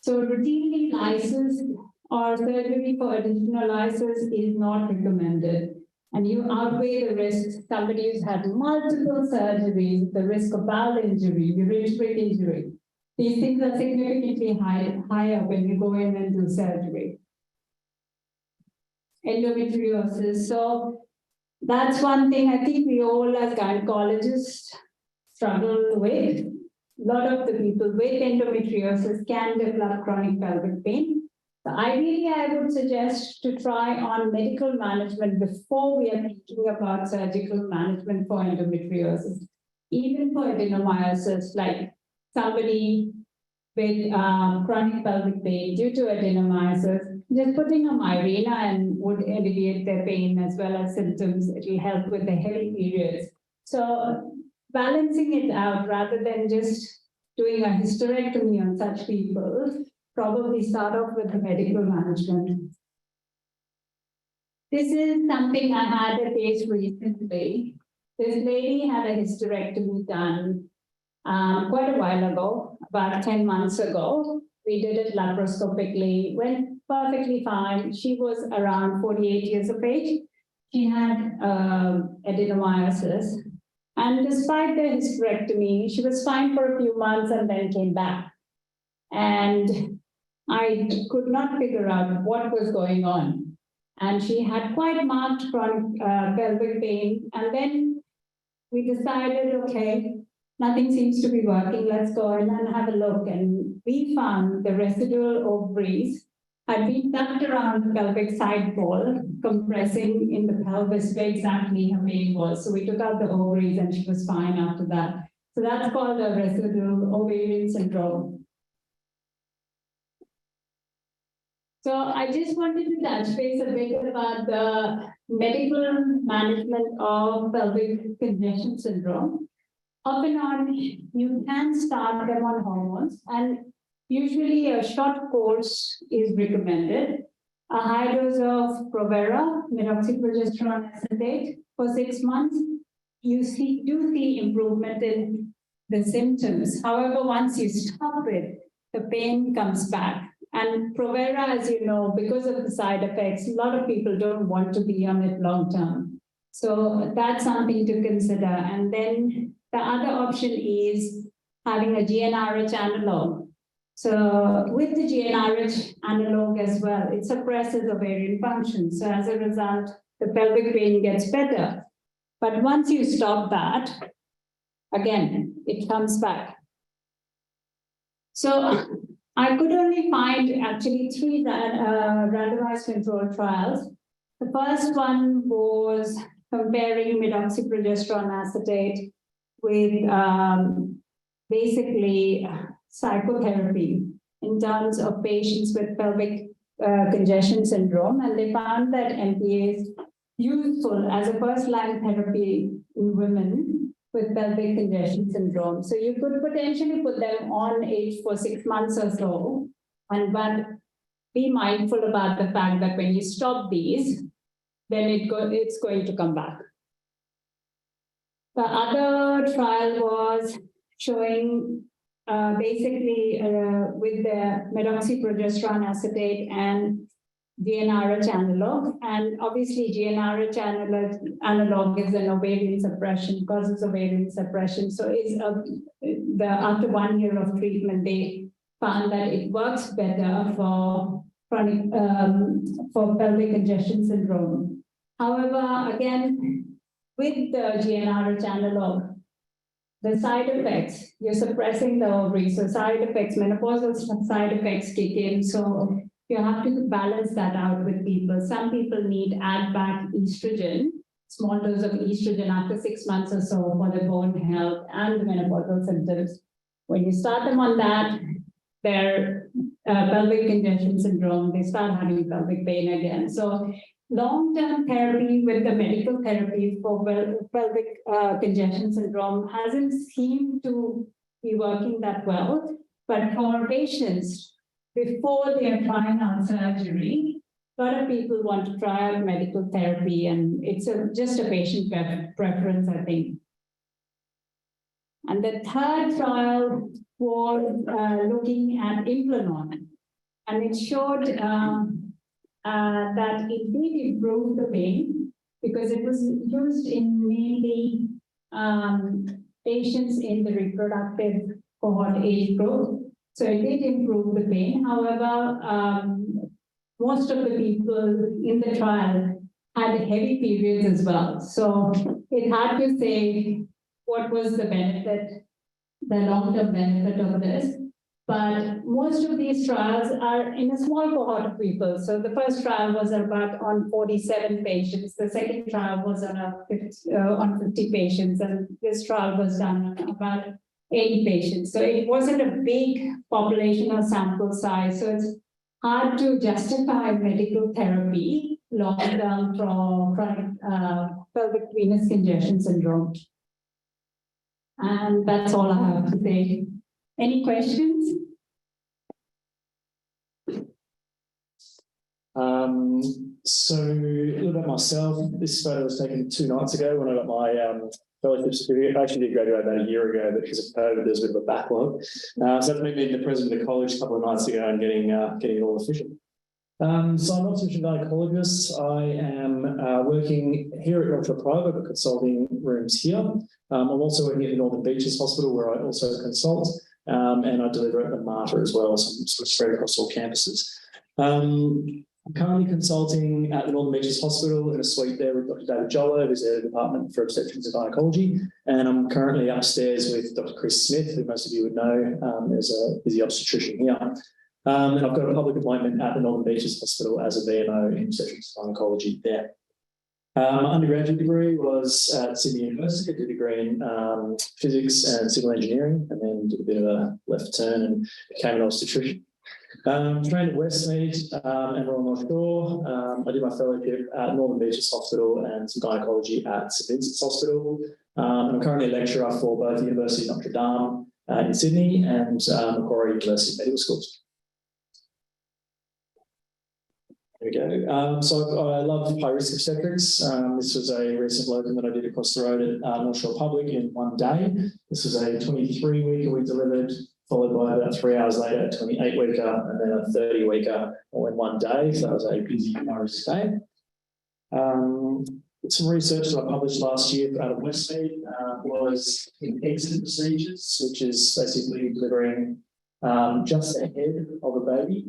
So routinely lysis or surgery for additional lysis is not recommended. And you outweigh the risk. Somebody who's had multiple surgeries, the risk of bowel injury, ureteric injury. These things are significantly higher when you go in and do surgery. Endometriosis. So that's one thing I think we all as gynecologists struggle with. A lot of the people with endometriosis can develop chronic pelvic pain. So ideally, I would suggest to try on medical management before we are thinking about surgical management for endometriosis. Even for adenomyosis, like somebody with chronic pelvic pain due to adenomyosis, just putting a Mirena and would alleviate their pain as well as symptoms. It will help with the heavy periods. So balancing it out rather than just doing a hysterectomy on such people, probably start off with the medical management. This is something I had a case recently. This lady had a hysterectomy done quite a while ago, about 10 months ago. We did it laparoscopically, went perfectly fine. She was around 48 years of age. She had adenomyosis. And despite the hysterectomy, she was fine for a few months and then came back. And I could not figure out what was going on. And she had quite marked chronic pelvic pain. And then we decided, okay, nothing seems to be working. Let's go in and have a look. And we found the residual ovaries had been tucked around the pelvic side wall, compressing in the pelvis where exactly her pain was. So we took out the ovaries and she was fine after that. So that's called a residual ovarian syndrome. So I just wanted to touch base a bit about the medical management of pelvic congestion syndrome. Off and on, you can start them on hormones, and usually a short course is recommended. A high dose of Provera, medroxyprogesterone acetate, for 6 months. You do see improvement in the symptoms. However, once you stop it, the pain comes back. And Provera, as you know, because of the side effects, a lot of people don't want to be on it long term. So that's something to consider. And then the other option is having a GnRH analog. So with the GnRH analog as well, it suppresses ovarian function. So as a result, the pelvic pain gets better. But once you stop that, again, it comes back. So I could only find actually 3 randomized controlled trials. The first one was comparing medroxyprogesterone acetate with basically psychotherapy in terms of patients with pelvic congestion syndrome. And they found that MPA is useful as a first-line therapy in women with pelvic congestion syndrome. So you could potentially put them on age for 6 months or so, but be mindful about the fact that when you stop these, then it's going to come back. The other trial was showing basically with the medroxyprogesterone acetate and GnRH analog. And obviously GnRH analog is an ovarian suppression, causes ovarian suppression. So it's after 1 year of treatment, they found that it works better for chronic for pelvic congestion syndrome. However, again, with the GnRH analog, the side effects, you're suppressing the ovaries, so side effects, menopausal side effects kick in. So you have to balance that out with people. Some people need add back estrogen, small dose of estrogen after 6 months or so for the bone health and the menopausal symptoms. When you start them on that, their pelvic congestion syndrome, they start having pelvic pain again. So long-term therapy with the medical therapy for pelvic congestion syndrome hasn't seemed to be working that well. But for patients, before they are trying out surgery, a lot of people want to try out medical therapy, and it's just a patient preference, I think. And the third trial was looking at Implanon, and it showed that it did improve the pain because it was used in mainly patients in the reproductive cohort age group. So it did improve the pain. However, most of the people in the trial had heavy periods as well. So it's hard to say what was the benefit, the long-term benefit of this. But most of these trials are in a small cohort of people. So the first trial was about on 47 patients. The second trial was on 50 patients. And this trial was done on about 80 patients. So it wasn't a big population or sample size. So it's hard to justify medical therapy long-term for chronic pelvic venous congestion syndrome. And that's all I have to say. Any questions? So a little about myself. This photo was taken 2 nights ago when I got my fellowship certificate. I actually did graduate about a year ago, but because of COVID, there's a bit of a backlog. So that's me meeting the president of the college a couple of nights ago and getting it all official. So I'm not a physician gynecologist. I am working here at North Shore Private, but consulting rooms here. I'm also working at the Northern Beaches Hospital, where I also consult, and I deliver at the Mater as well, so I'm sort of spread across all campuses. I'm currently consulting at the Northern Beaches Hospital in a suite there with Dr. David Jollo, who's the Department for Obstetrics and Gynecology, and I'm currently upstairs with Dr. Chris Smith, who most of you would know is the obstetrician here. And I've got a public appointment at the Northern Beaches Hospital as a BMO in obstetrics and gynecology there. My undergraduate degree was at Sydney University. I did a degree in physics and civil engineering, and then did a bit of a left turn and became an obstetrician. Trained at Westmead and Royal North Shore. I did my fellowship at Northern Beaches Hospital and some gynecology at St Vincent's Hospital. I'm currently a lecturer for both the University of Notre Dame in Sydney and Macquarie University Medical Schools. There we go. So I love high risk obstetrics. This was a recent locum that I did across the road at North Shore Public in one day. This was a 23-weeker we delivered, followed by about 3 hours later, a 28-weeker, and then a 30-weeker all in one day. So that was a busy high risk day. Some research that I published last year out of Westmead was in exit procedures, which is basically delivering just ahead of a baby,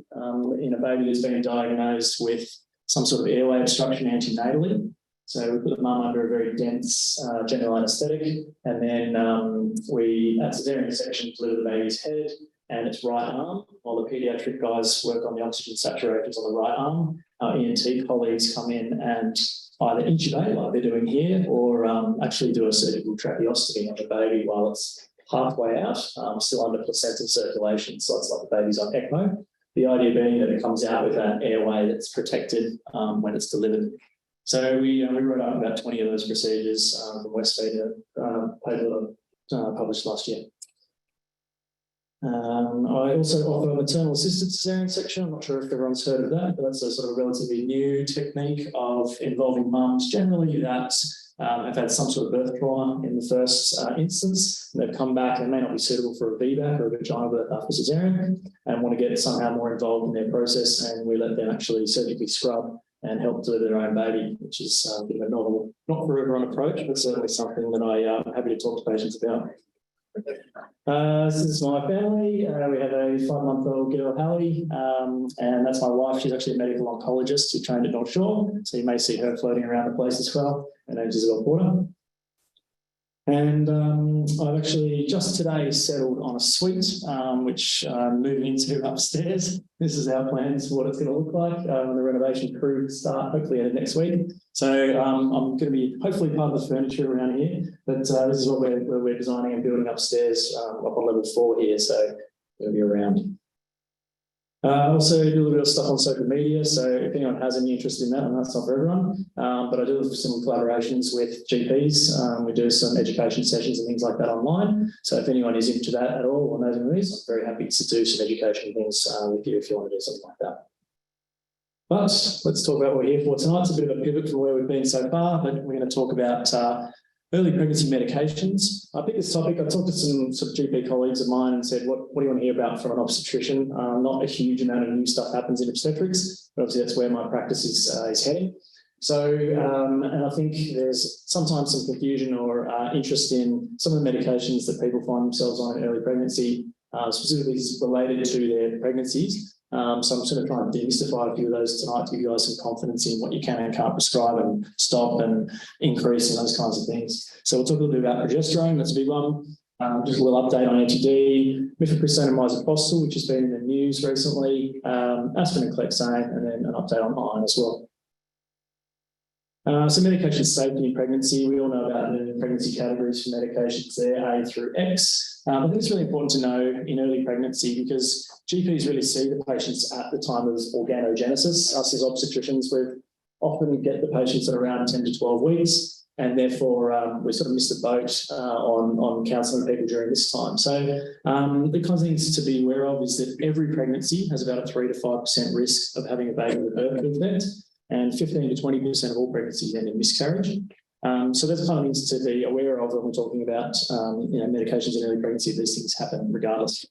in a baby that's been diagnosed with some sort of airway obstruction antenatally. So we put the mum under a very dense general anaesthetic, and then we, at caesarean section, deliver the baby's head and its right arm, while the paediatric guys work on the oxygen saturations on the right arm. Our ENT colleagues come in and either intubate, like they're doing here, or actually do a surgical tracheostomy on the baby while it's halfway out, still under placental circulation, so it's like the baby's on ECMO. The idea being that it comes out with an airway that's protected when it's delivered. So we wrote up about 20 of those procedures from Westmead, paper published last year. I also offer maternal assisted caesarean section. I'm not sure if everyone's heard of that, but that's a sort of relatively new technique of involving mums generally that have had some sort of birth trauma in the first instance. They've come back and may not be suitable for a VBAC or a vaginal birth after caesarean and want to get somehow more involved in their process, and we let them actually surgically scrub and help deliver their own baby, which is a bit of a novel, not for everyone approach, but certainly something that I'm happy to talk to patients about. This is my family. We have a 5-month-old girl, Hallie, and that's my wife. She's actually a medical oncologist who trained at North Shore, so you may see her floating around the place as well. Her name's Isabel Porter. And I've actually just today settled on a suite, which I'm moving into upstairs. This is our plans for what it's going to look like when the renovation crew start, hopefully next week. So I'm going to be hopefully part of the furniture around here, but this is what we're designing and building upstairs up on level 4 here, so we'll be around. Also do a little bit of stuff on social media. So if anyone has any interest in that, and that's not for everyone, but I do some collaborations with GPs. We do some education sessions and things like that online. So if anyone is into that at all or knows any of these, I'm very happy to do some education things with you if you want to do something like that. But let's talk about what we're here for tonight. It's a bit of a pivot from where we've been so far, but we're going to talk about early pregnancy medications. I picked this topic. I talked to some GP colleagues of mine and said, what do you want to hear about from an obstetrician? Not a huge amount of new stuff happens in obstetrics, but obviously that's where my practice is heading. So, and I think there's sometimes some confusion or interest in some of the medications that people find themselves on in early pregnancy, specifically related to their pregnancies. So I'm sort of trying to demystify a few of those tonight to give you guys some confidence in what you can and can't prescribe and stop and increase and those kinds of things. So we'll talk a little bit about progesterone, that's a big one. Just a little update on anti-D, mifepristone and misoprostol, which has been in the news recently, aspirin and clexane, and then an update on iron as well. So medication safety in pregnancy, we all know about the pregnancy categories for medications there, A through X. I think it's really important to know in early pregnancy because GPs really see the patients at the time of organogenesis. Us as obstetricians, we often get the patients at around 10 to 12 weeks, and therefore we sort of miss the boat on counselling people during this time. So the kinds of things to be aware of is that every pregnancy has about a 3 to 5% risk of having a baby with a birth defect, and 15 to 20% of all pregnancies end in miscarriage. So there's kind of things to be aware of when we're talking about medications in early pregnancy. These things happen regardless.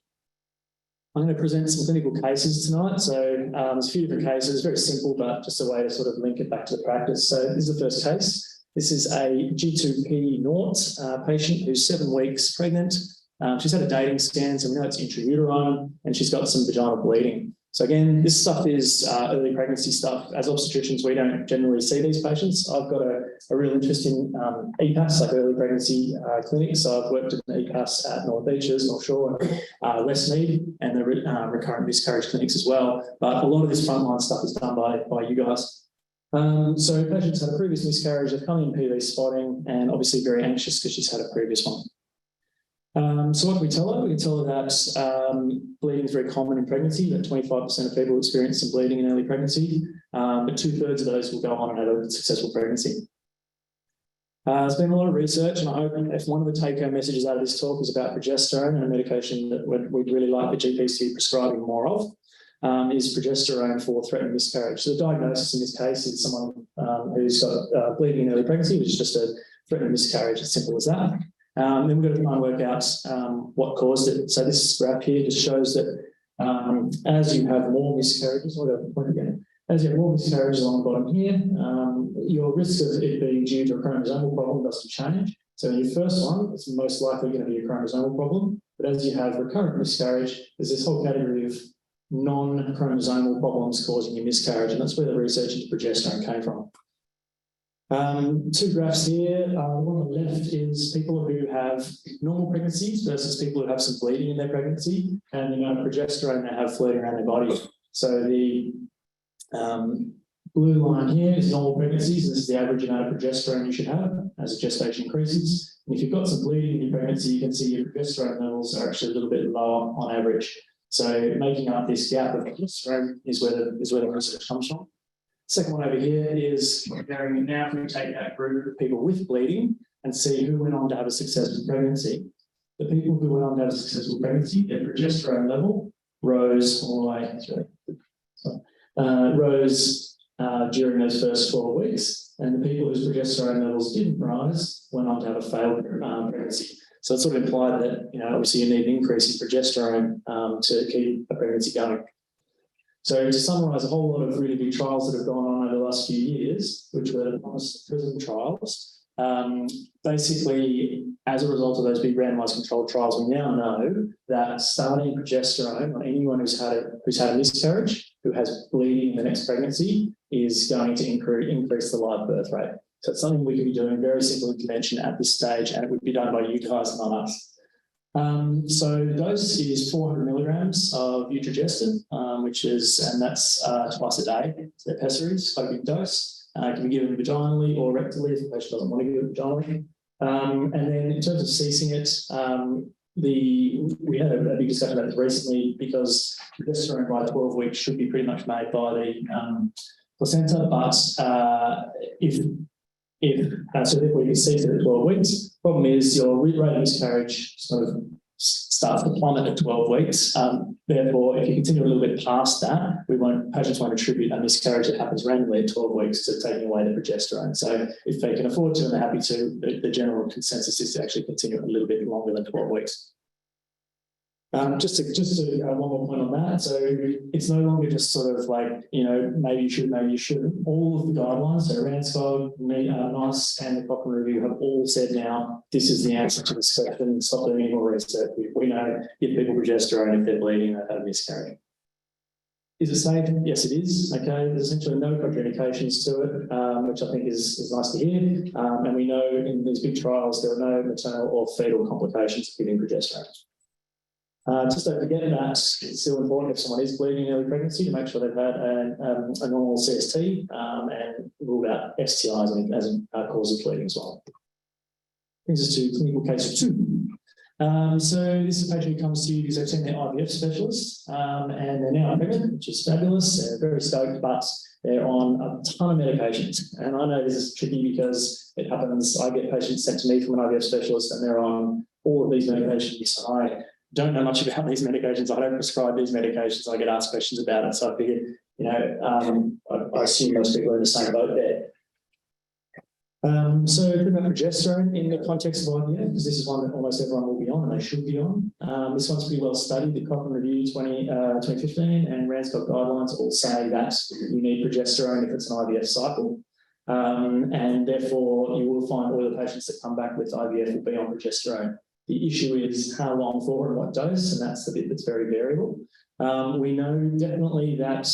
I'm going to present some clinical cases tonight. So there's a few different cases, very simple, but just a way to sort of link it back to the practice. So this is the first case. This is a G2P0 patient who's 7 weeks pregnant. She's had a dating scan, so we know it's intrauterine, and she's got some vaginal bleeding. So again, this stuff is early pregnancy stuff. As obstetricians, we don't generally see these patients. I've got a real interest in EPAS, like early pregnancy clinics. So I've worked in EPAS at North Beaches, North Shore, and Westmead, and the recurrent miscarriage clinics as well. But a lot of this frontline stuff is done by you guys. So patients had a previous miscarriage, they've come in PV spotting, and obviously very anxious because she's had a previous one. So what can we tell her? We can tell her that bleeding is very common in pregnancy, that 25% of people experience some bleeding in early pregnancy, but 2/3 of those will go on and have a successful pregnancy. There's been a lot of research, and I hope if one of the take-home messages out of this talk is about progesterone and a medication that we'd really like the GPs to be prescribing more of, is progesterone for threatened miscarriage. So the diagnosis in this case is someone who's got bleeding in early pregnancy, which is just a threatened miscarriage, as simple as that. Then we've got to try and work out what caused it. So this graph here just shows that as you have more miscarriages, I'll go to the point again. As you have more miscarriages on the bottom here, your risk of it being due to a chromosomal problem doesn't change. So in your first one, it's most likely going to be a chromosomal problem. But as you have recurrent miscarriage, there's this whole category of non-chromosomal problems causing your miscarriage, and that's where the research into progesterone came from. 2 graphs here. One on the left is people who have normal pregnancies versus people who have some bleeding in their pregnancy, and the amount of progesterone they have floating around their body. So the blue line here is normal pregnancies. This is the average amount of progesterone you should have as the gestation increases. And if you've got some bleeding in your pregnancy, you can see your progesterone levels are actually a little bit lower on average. So making up this gap of progesterone is where the research comes from. Second one over here is comparing now if we take that group of people with bleeding and see who went on to have a successful pregnancy. The people who went on to have a successful pregnancy, their progesterone level rose all the way, during those first 12 weeks, and the people whose progesterone levels didn't rise went on to have a failed pregnancy. So it sort of implied that, obviously you need an increase in progesterone to keep a pregnancy going. So to summarise, a whole lot of really big trials that have gone on over the last few years, which were the PRISM trials, basically, as a result of those big randomised controlled trials, we now know that starting progesterone on anyone who's had a miscarriage, who has bleeding in the next pregnancy, is going to increase the live birth rate. So it's something we could be doing, very simple intervention at this stage, and it would be done by you guys, not us. So the dose is 400 milligrams of Utrogestin, and that's twice a day. So Pessary is quite a big dose. It can be given vaginally or rectally if the patient doesn't want to give it vaginally. And then in terms of ceasing it, we had a big discussion about this recently because progesterone by 12 weeks should be pretty much made by the placenta, but so therefore you can see that at 12 weeks. Problem is your rate of miscarriage sort of starts to plummet at 12 weeks. Therefore, if you continue a little bit past that, patients won't attribute a miscarriage that happens randomly at 12 weeks to taking away the progesterone. So if they can afford to and they're happy to, the general consensus is to actually continue a little bit longer than 12 weeks. Just to one more point on that. So it's no longer just sort of like, maybe you should, maybe you shouldn't. All of the guidelines, so RANZCOG, NICE and the Cochrane Review have all said now, this is the answer to this question. Stop doing any more research. We know give people progesterone if they're bleeding or have a miscarriage. Is it safe? Yes, it is. Okay, there's essentially no contraindications to it, which I think is nice to hear. And we know in these big trials there are no maternal or fetal complications of giving progesterone. Just don't forget that it's still important if someone is bleeding in early pregnancy to make sure they've had a normal CST and ruled out STIs as a cause of bleeding as well. Brings us to clinical case 2. So this is a patient who comes to you because they've seen their IVF specialist and they're now pregnant, which is fabulous. They're very stoked, but they're on a ton of medications. And I know this is tricky because it happens. I get patients sent to me from an IVF specialist and they're on all of these medications. I don't know much about these medications. I don't prescribe these medications. I get asked questions about it. So I figured, I assume most people are in the same boat there. So about progesterone in the context of IVF, because this is one that almost everyone will be on and they should be on. This one's pretty well studied. The Cochrane Review 2015 and RANZCOG guidelines all say that you need progesterone if it's an IVF cycle. And therefore you will find all the patients that come back with IVF will be on progesterone. The issue is how long for and what dose, and that's the bit that's very variable. We know definitely that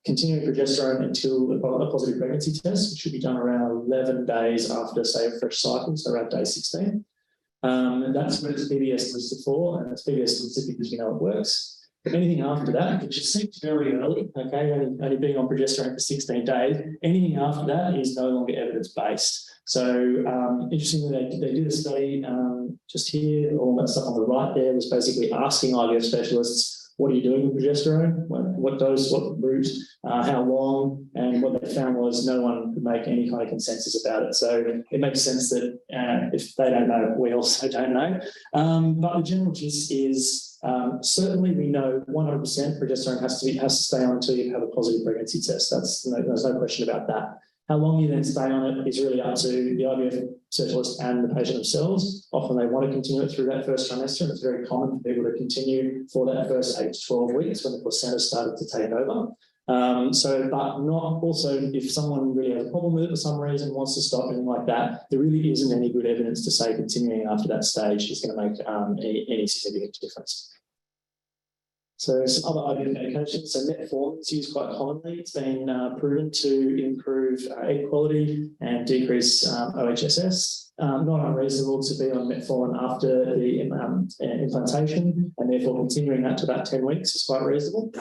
continuing progesterone until a positive pregnancy test, which should be done around 11 days after, say, a fresh cycle, so around day 16. And that's what it's PBS listed for, and it's PBS listed because we know it works. But anything after that, which seems very early, okay, only being on progesterone for 16 days, anything after that is no longer evidence-based. So interestingly, they did a study just here, all that stuff on the right there was basically asking IVF specialists, what are you doing with progesterone? What dose, what route, how long? And what they found was no one could make any kind of consensus about it. So it makes sense that if they don't know, we also don't know. But the general gist is certainly we know 100% progesterone has to stay on until you have a positive pregnancy test. There's no question about that. How long you then stay on it is really up to the IVF specialist and the patient themselves. Often they want to continue it through that first trimester, and it's very common for people to continue for that first 8 to 12 weeks when the placenta started to take over. But not also if someone really has a problem with it for some reason, wants to stop, anything like that, there really isn't any good evidence to say continuing after that stage is going to make any significant difference. So some other IVF medications, so metformin is used quite commonly. It's been proven to improve egg quality and decrease OHSS. Not unreasonable to be on metformin after the implantation, and therefore continuing that to about 10 weeks is quite reasonable.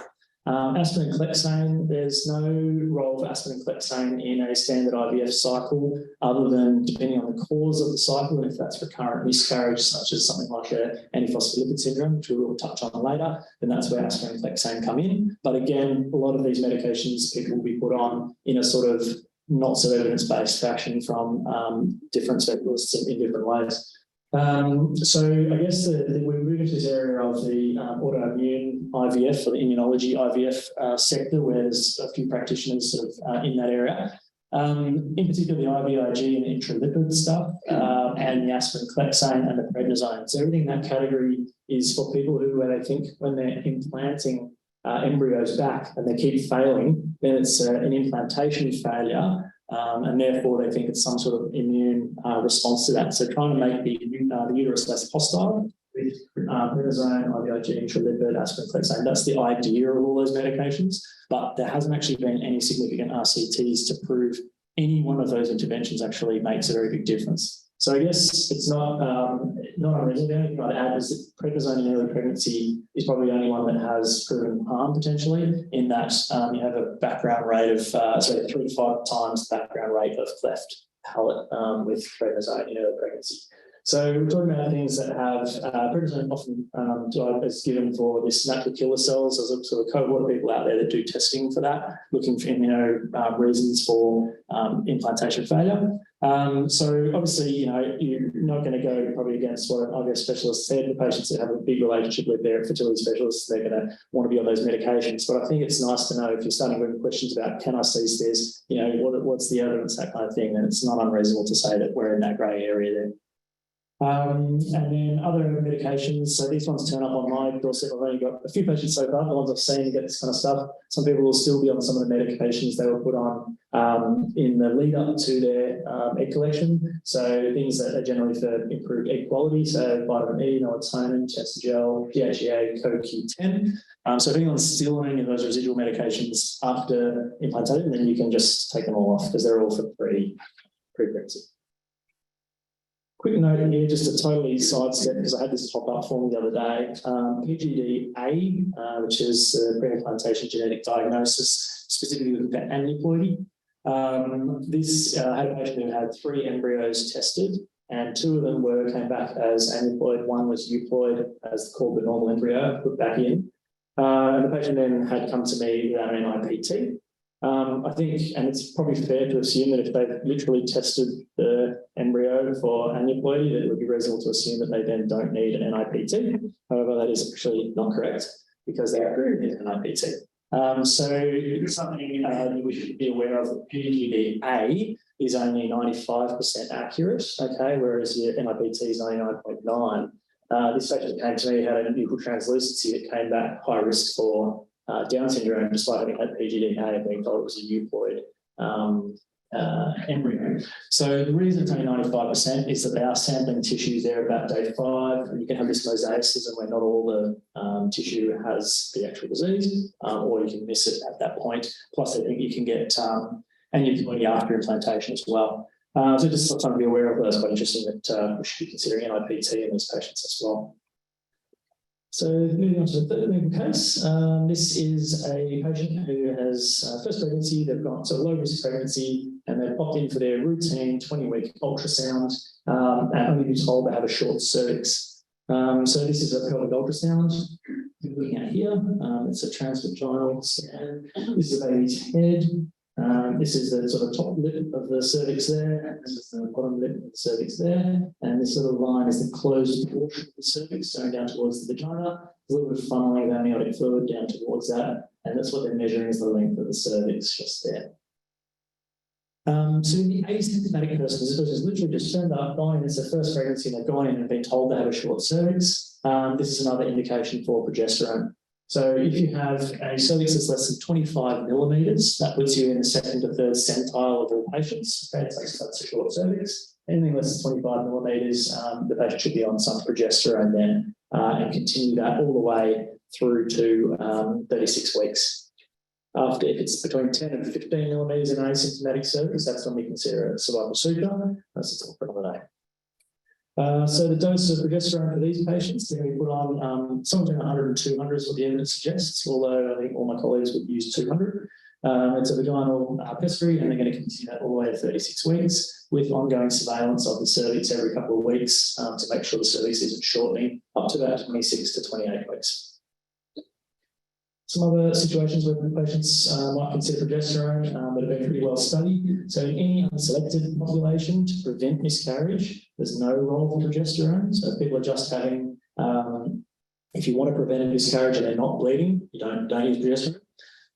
Aspirin and clexane, there's no role for aspirin and clexane in a standard IVF cycle other than depending on the cause of the cycle, and if that's recurrent miscarriage, such as something like an antiphospholipid syndrome, which we will touch on later, then that's where aspirin and clexane come in. But again, a lot of these medications people will be put on in a sort of not so evidence-based fashion from different specialists in different ways. So I guess we're moving to this area of the autoimmune IVF or the immunology IVF sector, where there's a few practitioners sort of in that area. In particular, the IVIG and the intralipid stuff, and the aspirin, clexane, and the prednisone. So everything in that category is for people where they think when they're implanting embryos back and they keep failing, then it's an implantation failure. And therefore they think it's some sort of immune response to that. So trying to make the uterus less hostile with prednisone, IVIG, intralipid, aspirin, clexane. That's the idea of all those medications, but there hasn't actually been any significant RCTs to prove any one of those interventions actually makes a very big difference. So I guess it's not unreasonable. The only thing I'd add is that prednisone in early pregnancy is probably the only one that has proven harm potentially, in that you have a background rate of 3 to 5 times the background rate of cleft palate with prednisone in early pregnancy. So we're talking about things that have prednisone often is given for this natural killer cells. There's a sort of cohort of people out there that do testing for that, looking for reasons for implantation failure. So obviously, you're not going to go probably against what an IVF specialist said. The patients that have a big relationship with their fertility specialists, they're going to want to be on those medications. But I think it's nice to know if you're starting with questions about can I cease this, what's the evidence, that kind of thing, then it's not unreasonable to say that we're in that grey area there. And then other medications, so these ones turn up on my doorstep. I've only got a few patients so far, the ones I've seen get this kind of stuff. Some people will still be on some of the medications they were put on in the lead up to their egg collection. So things that are generally for improved egg quality, so vitamin E, melatonin, Testosterone, DHEA, CoQ10. So if anyone's still on any of those residual medications after implantation, then you can just take them all off because they're all for pre-pregnancy. Quick note here, just to totally sidestep, because I had this pop up for me the other day. PGD-A, which is the pre-implantation genetic diagnosis, specifically looking at aneuploidy. This had a patient who had 3 embryos tested, and 2 of them came back as aneuploid. 1 was euploid, as called the normal embryo, put back in. And the patient then had come to me without an NIPT. I think, and it's probably fair to assume that if they've literally tested the embryo for aneuploidy, that it would be reasonable to assume that they then don't need an NIPT. However, that is actually not correct because they do need an NIPT. So it's something that we should be aware of. PGD-A is only 95% accurate, okay, whereas your NIPT is 99.9. This patient came to me, had a nuchal translucency that came back high risk for Down syndrome, despite having had PGD-A and being told it was a euploid embryo. So the reason it's only 95% is that they are sampling tissues there about day 5, and you can have this mosaicism where not all the tissue has the actual disease, or you can miss it at that point. Plus, I think you can get aneuploidy after implantation as well. So just something to be aware of. That's quite interesting that we should be considering NIPT in these patients as well. So moving on to the third medical case, this is a patient who has first pregnancy. They've got low risk pregnancy, and they've popped in for their routine 20-week ultrasound, and only been told they have a short cervix. So this is a pelvic ultrasound. You're looking at here, it's a transvaginal scan. This is a baby's head. This is the sort of top lip of the cervix there, and this is the bottom lip of the cervix there, and this little line is the closed portion of the cervix going down towards the vagina. There's a little bit of funneling of amniotic fluid down towards that, and that's what they're measuring is the length of the cervix just there. So in the asymptomatic person, this person has literally just turned up, gone in, it's their first pregnancy, and they've gone in and been told they have a short cervix. This is another indication for progesterone. So if you have a cervix that's less than 25 millimetres, that puts you in the 2nd to 3rd centile of all patients. Okay, so that's a short cervix. Anything less than 25 millimetres, the patient should be on some progesterone then, and continue that all the way through to 36 weeks. After, if it's between 10 and 15 millimetres in an asymptomatic cervix, that's when we consider a cervical suture. That's the talk for another day. So the dose of progesterone for these patients, they're going to be put on somewhere between 100 and 200 is what the evidence suggests, although I think all my colleagues would use 200. It's a vaginal pessary, and they're going to continue that all the way to 36 weeks with ongoing surveillance of the cervix every couple of weeks to make sure the cervix isn't shortening up to about 26 to 28 weeks. Some other situations where patients might consider progesterone that have been pretty well studied. So in any unselected population, to prevent miscarriage, there's no role for progesterone. So if people are just having, if you want to prevent a miscarriage and they're not bleeding, you don't use progesterone.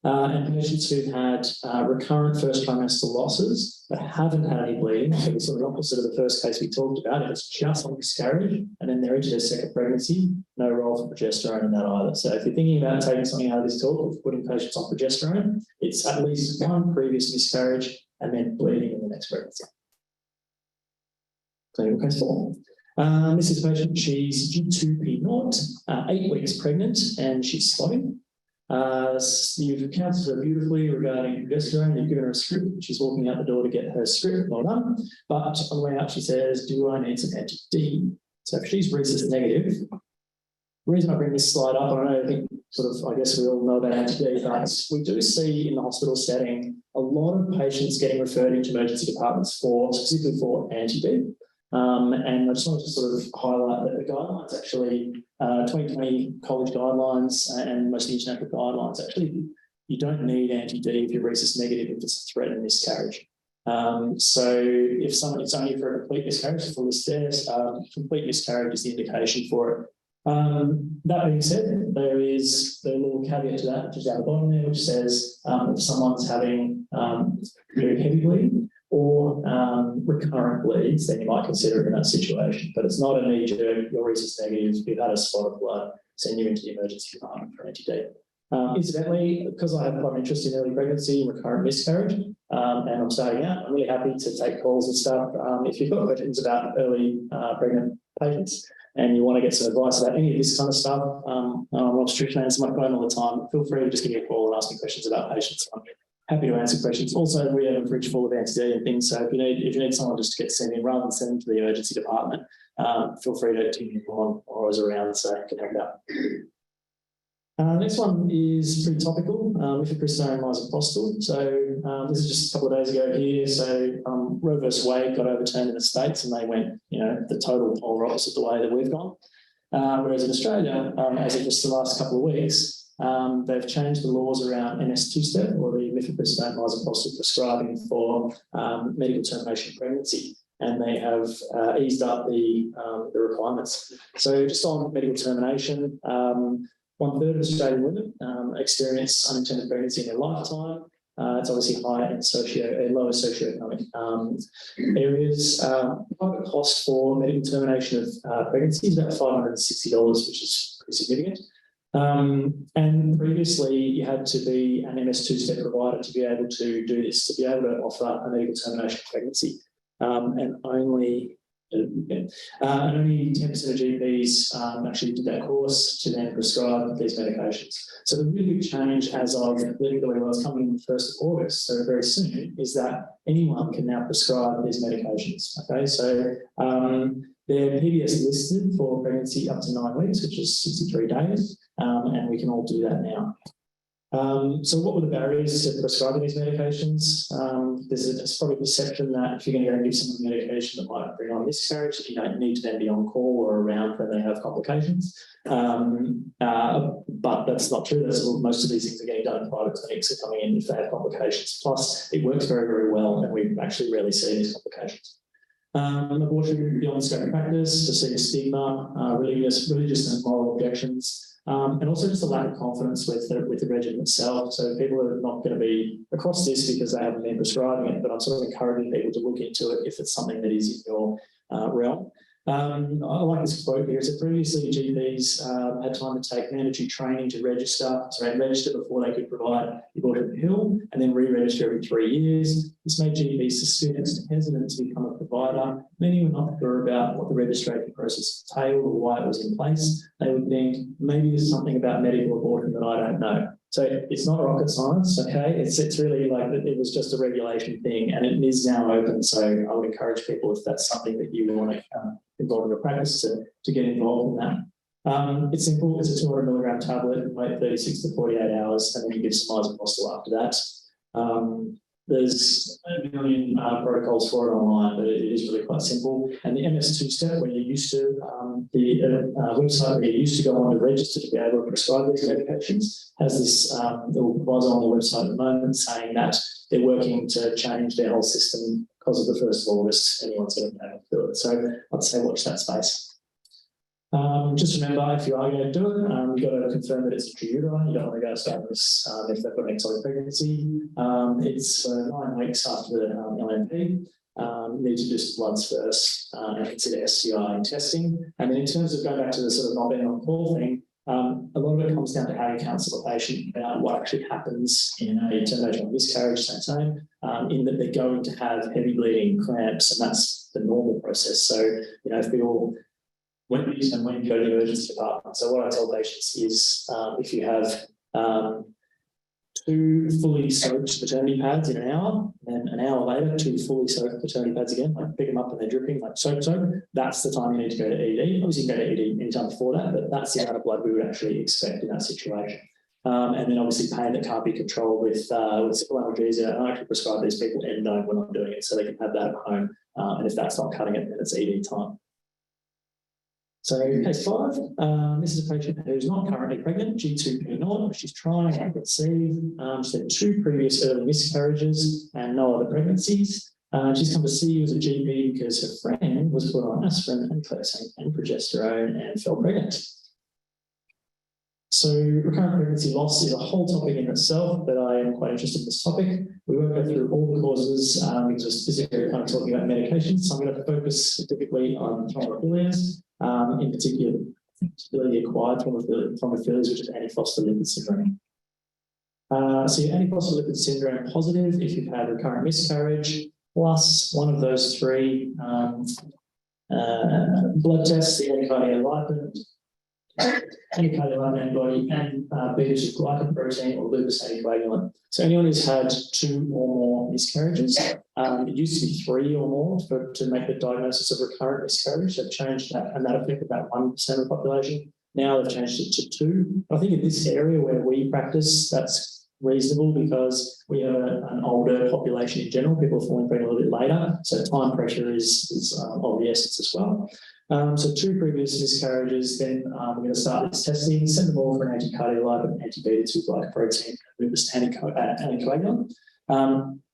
And patients who've had recurrent first trimester losses but haven't had any bleeding, so it's sort of opposite of the first case we talked about. If it's just on miscarriage and then they're into their 2nd pregnancy, no role for progesterone in that either. So if you're thinking about taking something out of this talk of putting patients on progesterone, it's at least 1 previous miscarriage and then bleeding in the next pregnancy. Clinical case 4. This is a patient, she's G2P0, 8 weeks pregnant, and she's spotting. You've counseled her beautifully regarding progesterone. You've given her a script. She's walking out the door to get her script. Well done. But on the way out, she says, do I need some anti-D? So if she's rhesus negative, the reason I bring this slide up, I think I guess we all know about anti-D, but we do see in the hospital setting a lot of patients getting referred into emergency departments specifically for anti-D. And I just wanted to sort of highlight that the guidelines actually, 2020 college guidelines and most international guidelines, actually, you don't need anti-D if you're rhesus negative if it's a threat and miscarriage. So if someone, it's only for a complete miscarriage, full stairs, complete miscarriage is the indication for it. That being said, there is the little caveat to that, which is down the bottom there, which says if someone's having very heavy bleeding or recurrent bleeds, then you might consider it in that situation. But it's not a knee-jerk, you're rhesus negative, you've had a spot of blood, send you into the emergency department for anti-D. Incidentally, because I have quite an interest in early pregnancy and recurrent miscarriage, and I'm starting out, I'm really happy to take calls and stuff. If you've got questions about early pregnant patients and you want to get some advice about any of this kind of stuff, I'm an obstetrician, it's my phone all the time. Feel free to just give me a call and ask me questions about patients. I'm happy to answer questions. Also, we have a fridge full of anti-D and things, so if you need someone just to get sent in rather than send them to the emergency department, feel free to give me a call. I'm always around, so I can help out. Next one is pretty topical, mifepristone and misoprostol. So this is just a couple of days ago here. So Roe versus Wade got overturned in the States and they went, the total polar opposite the way that we've gone. Whereas in Australia, as of just the last couple of weeks, they've changed the laws around MS2-step or the mifepristone misoprostol prescribing for medical termination of pregnancy. And they have eased up the requirements. So just on medical termination, 1/3 of Australian women experience unintended pregnancy in their lifetime. It's obviously higher in lower socioeconomic areas. Private cost for medical termination of pregnancy is about $560, which is pretty significant. And previously, you had to be an MS2-step provider to be able to do this, to be able to offer a medical termination of pregnancy. And only 10% of GPs actually did that course to then prescribe these medications. So the really big change as of the way it's coming in the 1st of August, so very soon, is that anyone can now prescribe these medications. Okay, so they're PBS listed for pregnancy up to 9 weeks, which is 63 days, and we can all do that now. So what were the barriers to prescribing these medications? There's probably a perception that if you're going to go and give someone medication that might bring on miscarriage, you don't need to then be on call or around when they have complications. But that's not true. Most of these things are getting done in private clinics are coming in if they have complications. Plus, it works very, very well, and we actually rarely see these complications. Abortion beyond scope of practice, to see stigma, religious and moral objections. And also just a lack of confidence with the regimen itself. So people are not going to be across this because they haven't been prescribing it, but I'm sort of encouraging people to look into it if it's something that is in your realm. I like this quote here. It said previously GPs had time to take mandatory training to register before they could provide the abortion pill and then re-register every 3 years. This made GPs suspicious and hesitant to become a provider. Many were not sure about what the registration process entailed or why it was in place. They would think, maybe there's something about medical abortion that I don't know. So it's not rocket science, okay? It's really like it was just a regulation thing and it is now open. So I would encourage people, if that's something that you want to involve in your practice, to get involved in that. It's simple. It's a 200 milligram tablet and wait 36 to 48 hours and then you give some misoprostol after that. There's a million protocols for it online, but it is really quite simple. And the MS2-step, when you're used to the website where you used to go on to register to be able to prescribe these medications, has this little proviso on the website at the moment saying that they're working to change their whole system because of the 1st of August. Anyone's going to be able to do it. So I'd say watch that space. Just remember, if you are going to do it, you've got to confirm that it's intrauterine. You don't want to go start this if they've got an ectopic pregnancy. It's 9 weeks after the LNP. You need to do some bloods first and consider STI testing. And then in terms of going back to the sort of not being on call thing, a lot of it comes down to how you counsel a patient about what actually happens in a termination of miscarriage, same, in that they're going to have heavy bleeding, cramps, and that's the normal process. So, if we all when you go to the emergency department. So what I tell patients is if you have 2 fully soaked maternity pads in an hour, and an hour later, 2 fully soaked maternity pads again, like pick them up and they're dripping, like soak, that's the time you need to go to ED. Obviously, you can go to ED anytime before that, but that's the amount of blood we would actually expect in that situation. And then obviously pain that can't be controlled with simple analgesia. And I actually prescribe these people endone when I'm doing it, so they can have that at home. And if that's not cutting it, then it's ED time. So case 5, this is a patient who's not currently pregnant, G2P0, but she's trying to conceive. She's had 2 previous early miscarriages and no other pregnancies. She's come to see you as a GP because her friend was put on aspirin and clexane and progesterone and fell pregnant. So recurrent pregnancy loss is a whole topic in itself, but I am quite interested in this topic. We won't go through all the causes because we're specifically kind of talking about medications. So I'm going to focus specifically on thrombophilias, in particular, particularly acquired thrombophilias, which is antiphospholipid syndrome. So your antiphospholipid syndrome positive if you've had recurrent miscarriage, plus one of those 3 blood tests, the endocardiolipin, anticardiolipin antibody, and beta-2 glycoprotein or lupus anticoagulant. So anyone who's had 2 or more miscarriages, it used to be 3 or more to make the diagnosis of recurrent miscarriage. They've changed that, and that affected about 1% of the population. Now they've changed it to 2. I think in this area where we practice, that's reasonable because we have an older population in general. People are falling pregnant a little bit later, so time pressure is of the essence as well. So 2 previous miscarriages, then we're going to start this testing, send them all for an anticardiolipin, anti-beta-2 glycoprotein, and lupus anticoagulant.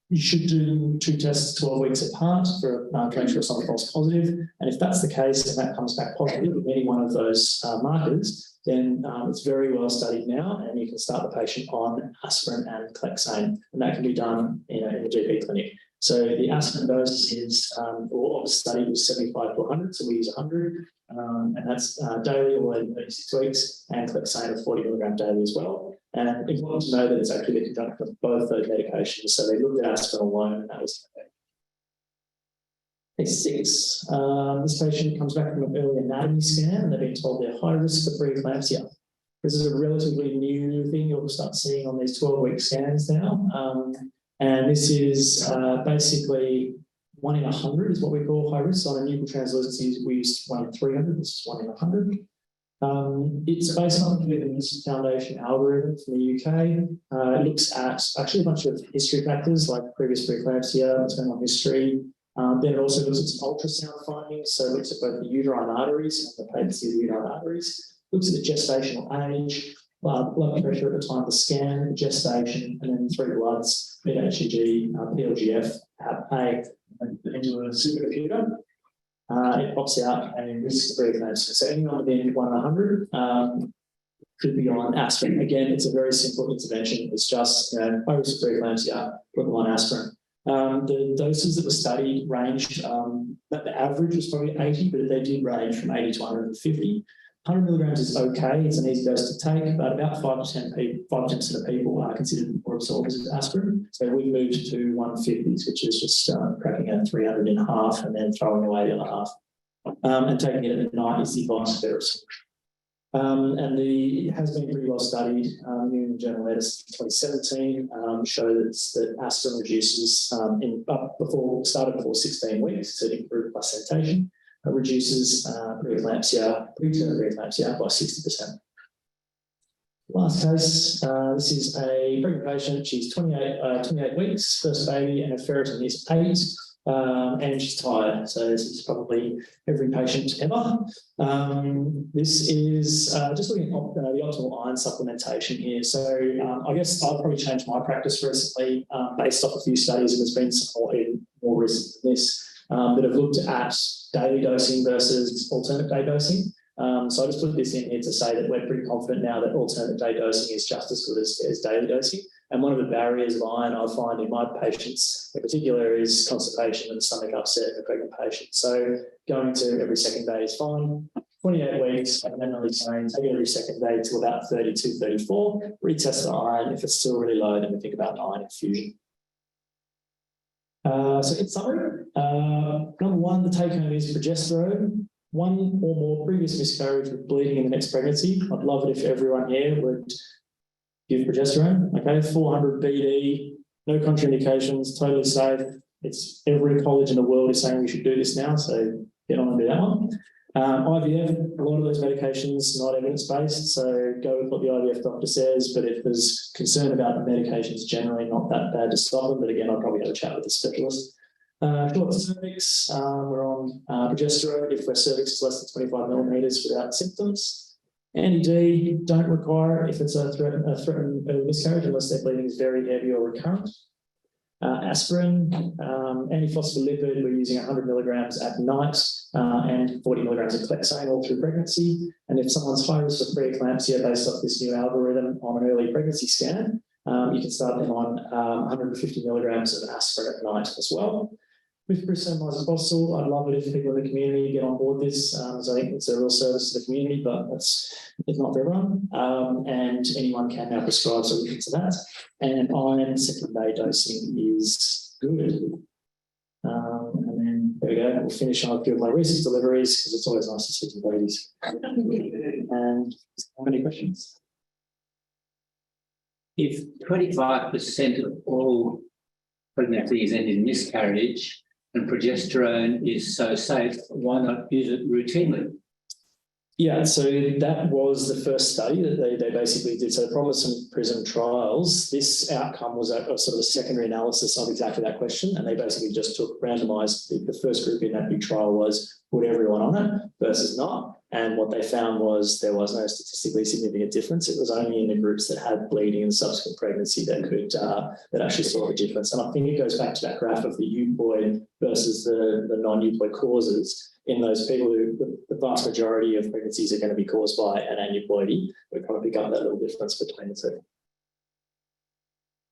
You should do 2 tests 12 weeks apart to make sure it's not false positive. And if that's the case and that comes back positive with any one of those markers, then it's very well studied now, and you can start the patient on aspirin and clexane, and that can be done in the GP clinic. So the aspirin dose is, or the study was 75 to 100, so we use 100, and that's daily or 36 weeks, and clexane of 40 milligram daily as well. And important to know that it's actually the conjunct of both those medications. So they looked at aspirin alone, and that was okay. Case 6, this patient comes back from an early anatomy scan, and they've been told they're high risk for preeclampsia. This is a relatively new thing you'll start seeing on these 12-week scans now. And this is basically 1 in 100 is what we call high risk. So on a nuchal translucency, we use 1 in 300. This is 1 in 100. It's based on the Wilson Foundation algorithm from the UK. It looks at actually a bunch of history factors like previous preeclampsia, maternal history. Then it also looks at some ultrasound findings. So it looks at both the uterine arteries and the patency of the uterine arteries. Looks at the gestational age, blood pressure at the time of the scan, gestation, and then 3 bloods, beta-HCG, PLGF, A, and into a supercomputer. It pops out a risk of preeclampsia. So anyone within 1 in 100 could be on aspirin. Again, it's a very simple intervention. It's just high risk of preeclampsia, put them on aspirin. The doses that were studied ranged, the average was probably 80, but they did range from 80 to 150. 100 milligrams is okay, it's an easy dose to take, but about 5 to 10% of people are considered poor absorbers of aspirin. So we moved to 150s, which is just cracking a 300 in half and then throwing away the other half. And taking it at night is the advice of better absorption. And it has been pretty well studied. New England Journal of Medicine 2017 showed that aspirin reduces started before 16 weeks to improve placentation. It reduces preeclampsia, preterm preeclampsia by 60%. Last case, this is a pregnant patient. She's 28 weeks, first baby, and her ferritin is 8. And she's tired. So this is probably every patient ever. This is just looking at the optimal iron supplementation here. So I guess I've probably changed my practice recently based off a few studies, and there's been some more recent than this that have looked at daily dosing versus alternate day dosing. So I just put this in here to say that we're pretty confident now that alternate day dosing is just as good as daily dosing. And one of the barriers of iron I find in my patients in particular is constipation and stomach upset in a pregnant patient. So going to every second day is fine. 28 weeks, and then really saying take it every second day to about 32, 34, retest the iron. If it's still really low, then we think about an iron infusion. So in summary, number 1, the take home is progesterone. 1 or more previous miscarriage with bleeding in the next pregnancy. I'd love it if everyone here would give progesterone. Okay, 400 BD, no contraindications, totally safe. It's every college in the world is saying we should do this now, so get on and do that one. IVF, a lot of those medications not evidence-based, so go with what the IVF doctor says, but if there's concern about the medications, generally not that bad to stop them, but again, I'll probably have a chat with the specialist. Short cervix, we're on progesterone if our cervix is less than 25 millimetres without symptoms. Anti-D, don't require if it's a threatened miscarriage unless their bleeding is very heavy or recurrent. Aspirin, antiphospholipid, we're using 100 milligrams at night and 40 milligrams of Clexane all through pregnancy. And if someone's high risk for preeclampsia based off this new algorithm on an early pregnancy scan, you can start them on 150 milligrams of aspirin at night as well. With bristol-mycophenolate, I'd love it if people in the community get on board this. So I think it's a real service to the community, but it's not for everyone. And anyone can now prescribe solutions to that. And iron second day dosing is good. And then there we go. We'll finish on a few of my recent deliveries because it's always nice to see some babies. And how many questions? If 25% of all pregnancies end in miscarriage and progesterone is so safe, why not use it routinely? Yeah, so that was the first study that they basically did. So Promise and Prism trials, this outcome was a sort of a secondary analysis of exactly that question. And they basically just took randomized, the first group in that big trial was put everyone on it versus not. And what they found was there was no statistically significant difference. It was only in the groups that had bleeding and subsequent pregnancy that could that actually saw a difference. And I think it goes back to that graph of the euploid versus the non-euploid causes. In those people who the vast majority of pregnancies are going to be caused by an aneuploidy, we kind of pick up that little difference between the two.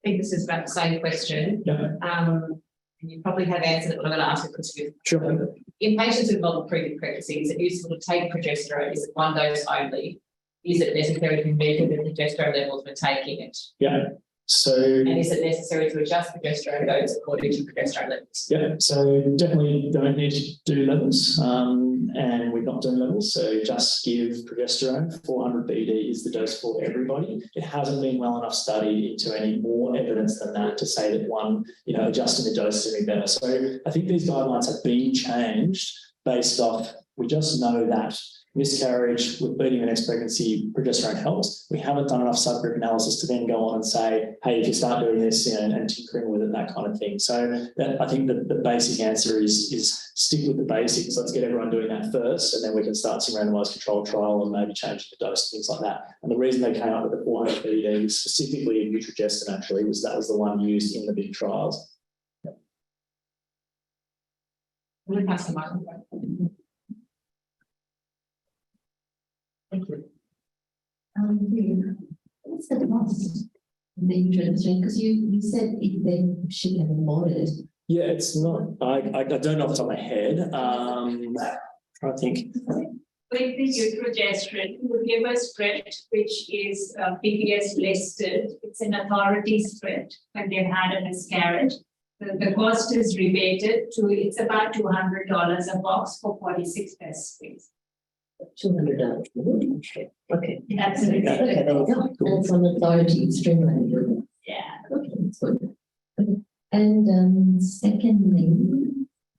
I think this is about the same question. Yeah. And you probably have answered it, but I'm going to ask it because Sure. in patients with multiple pregnancy, is it useful to take progesterone? Is it one dose only? Is it necessary to measure the progesterone levels when taking it? Yeah. So, and is it necessary to adjust progesterone dose according to progesterone levels? Yeah, so definitely don't need to do levels, and we're not doing levels. So just give progesterone. 400 BD is the dose for everybody. It hasn't been well enough studied into any more evidence than that to say that one, adjusting the dose is any better. So I think these guidelines have been changed based off. We just know that miscarriage with bleeding the next pregnancy, progesterone helps. We haven't done enough subgroup analysis to then go on and say, hey, if you start doing this and tinkering with it, that kind of thing. So I think the basic answer is stick with the basics. Let's get everyone doing that first, and then we can start some randomized controlled trial and maybe change the dose, things like that. And the reason they came up with the 400 BD specifically in Nutrigestin actually was that was the one used in the big trials. Yep. I'm going to pass the microphone. Thank you. What's the cost of the uterine? Because you said if they should have aborted. Yeah, it's not. I don't know off the top of my head. I think. With the utrogestrant, we give a spread which is PPS listed. It's an authority spread when they've had a miscarriage. The cost is rebated to, it's about $200 a box for 46 test strips. $200. Okay. That's an Okay, there you go. That's an authority streamlined. Yeah. Okay, that's good. Okay. And secondly,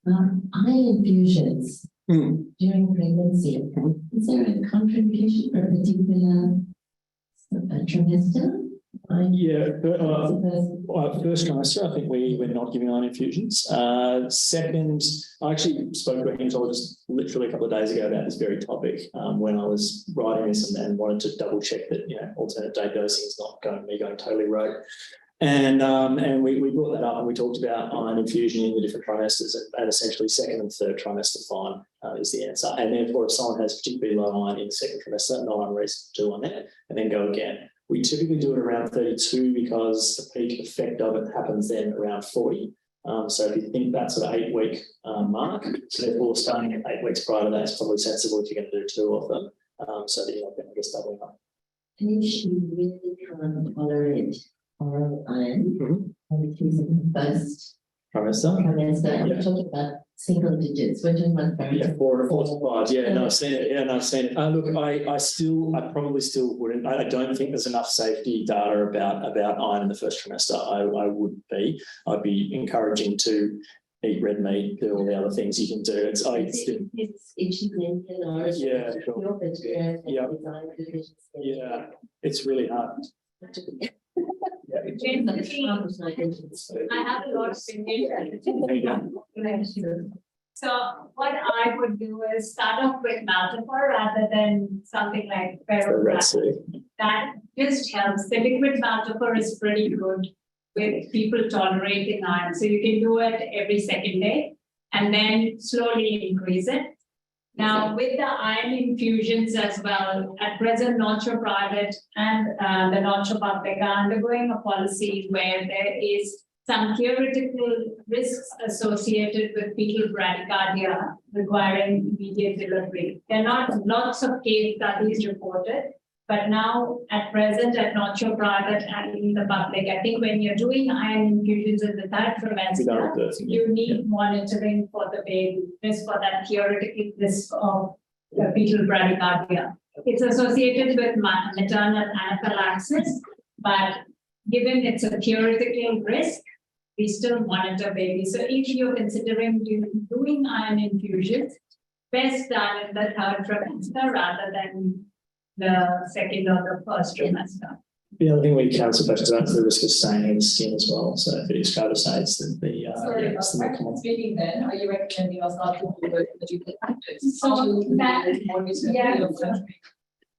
eye infusions during pregnancy. Is there a contraindication for a particular trimester? Yeah, first trimester, I think we're not giving eye infusions. Second, I actually spoke to a hematologist literally a couple of days ago about this very topic when I was writing this and wanted to double check that alternate day dosing is not going totally rogue. And we brought that up and we talked about iron infusion in the different trimesters, and essentially second and third trimester fine is the answer. And therefore, if someone has particularly low iron in the second trimester, no unreason to do on that, and then go again. We typically do it around 32 because the peak effect of it happens then around 40. So if you think that's an 8-week mark, so therefore starting at 8 weeks prior to that is probably sensible if you're going to do 2 of them, so that you're not going to get doubling up. And if she really can't tolerate oral iron, and she's in the first trimester, we're talking about single digits. We're talking about very 4 to 5. Yeah, no, I've seen it. Yeah, no, I've seen it. Look, I probably still wouldn't. I don't think there's enough safety data about iron in the first trimester. I would be. I'd be encouraging to eat red meat, do all the other things you can do. It's itchy blinking or Yeah, sure. your vegetarian Yeah. design divisions. yeah, it's really hard. I have a lot of opinions. There you go. So what I would do is start off with Maltopor rather than something like So Red Ferrocrat. Sea. That just helps. The liquid Maltopor is pretty good with people tolerating iron. So you can do it every second day and then slowly increase it. Now with the iron infusions as well, at present North Private and the North Public are undergoing a policy where there is some theoretical risks associated with fetal bradycardia requiring immediate delivery. There are not lots of case studies reported, but now at present at North Private and in the public, I think when you're doing iron infusions in the third trimester, you need monitoring for the baby, just for that theoretical risk of fetal bradycardia. It's associated with maternal anaphylaxis, but given it's a theoretical risk, we still monitor babies. So if you're considering doing iron infusions, best done in the third trimester rather than the second or the first trimester. The other thing we can also factor that the risk of staining in the skin as well. So if it is carbosates, then Sorry, it's the more common. speaking then, are you recommending us not to do the duplicate practice? So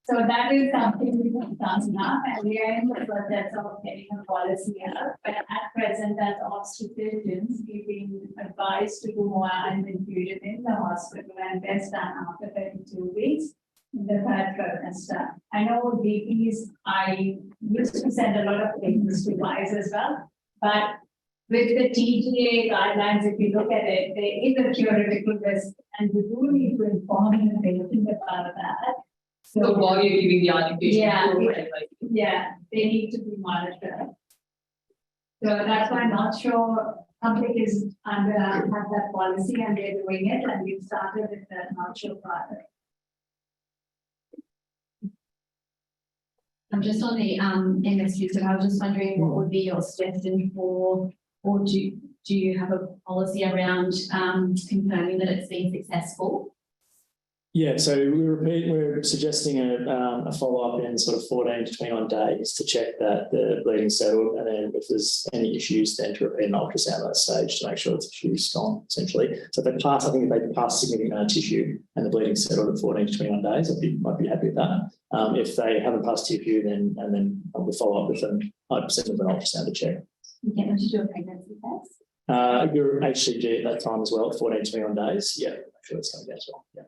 So that is something we have done now, and we are in the process of getting a policy out. But at present, as obstetricians, we've been advised to do more iron infusion in the hospital and best done after 32 weeks in the third trimester. I know DPs, I used to send a lot of things to guys as well, but with the TGA guidelines, if you look at it, there is a theoretical risk, and we do need to inform the patient about that. So while you're giving the iron infusion. Yeah, they need to be monitored. So that's why I'm not sure public is under, have that policy and they're doing it, and we've started with that not sure product. I'm just on the MSU, so I was just wondering what would be your suggestion for, or do you have a policy around confirming that it's been successful? Yeah, so we're suggesting a follow-up in sort of 14 to 21 days to check that the bleeding settled, and then if there's any issues, then to repeat an ultrasound at that stage to make sure the tissue's gone, essentially. So if they pass, I think if they pass a significant amount of tissue and the bleeding settled at 14 to 21 days, I'd be happy with that. If they haven't passed tissue, then we'll follow up with them. I'd send them an ultrasound to check. You get them to do a pregnancy test? Your HCG at that time as well, at 14 to 21 days. Yeah, make sure it's coming down as well. Yeah.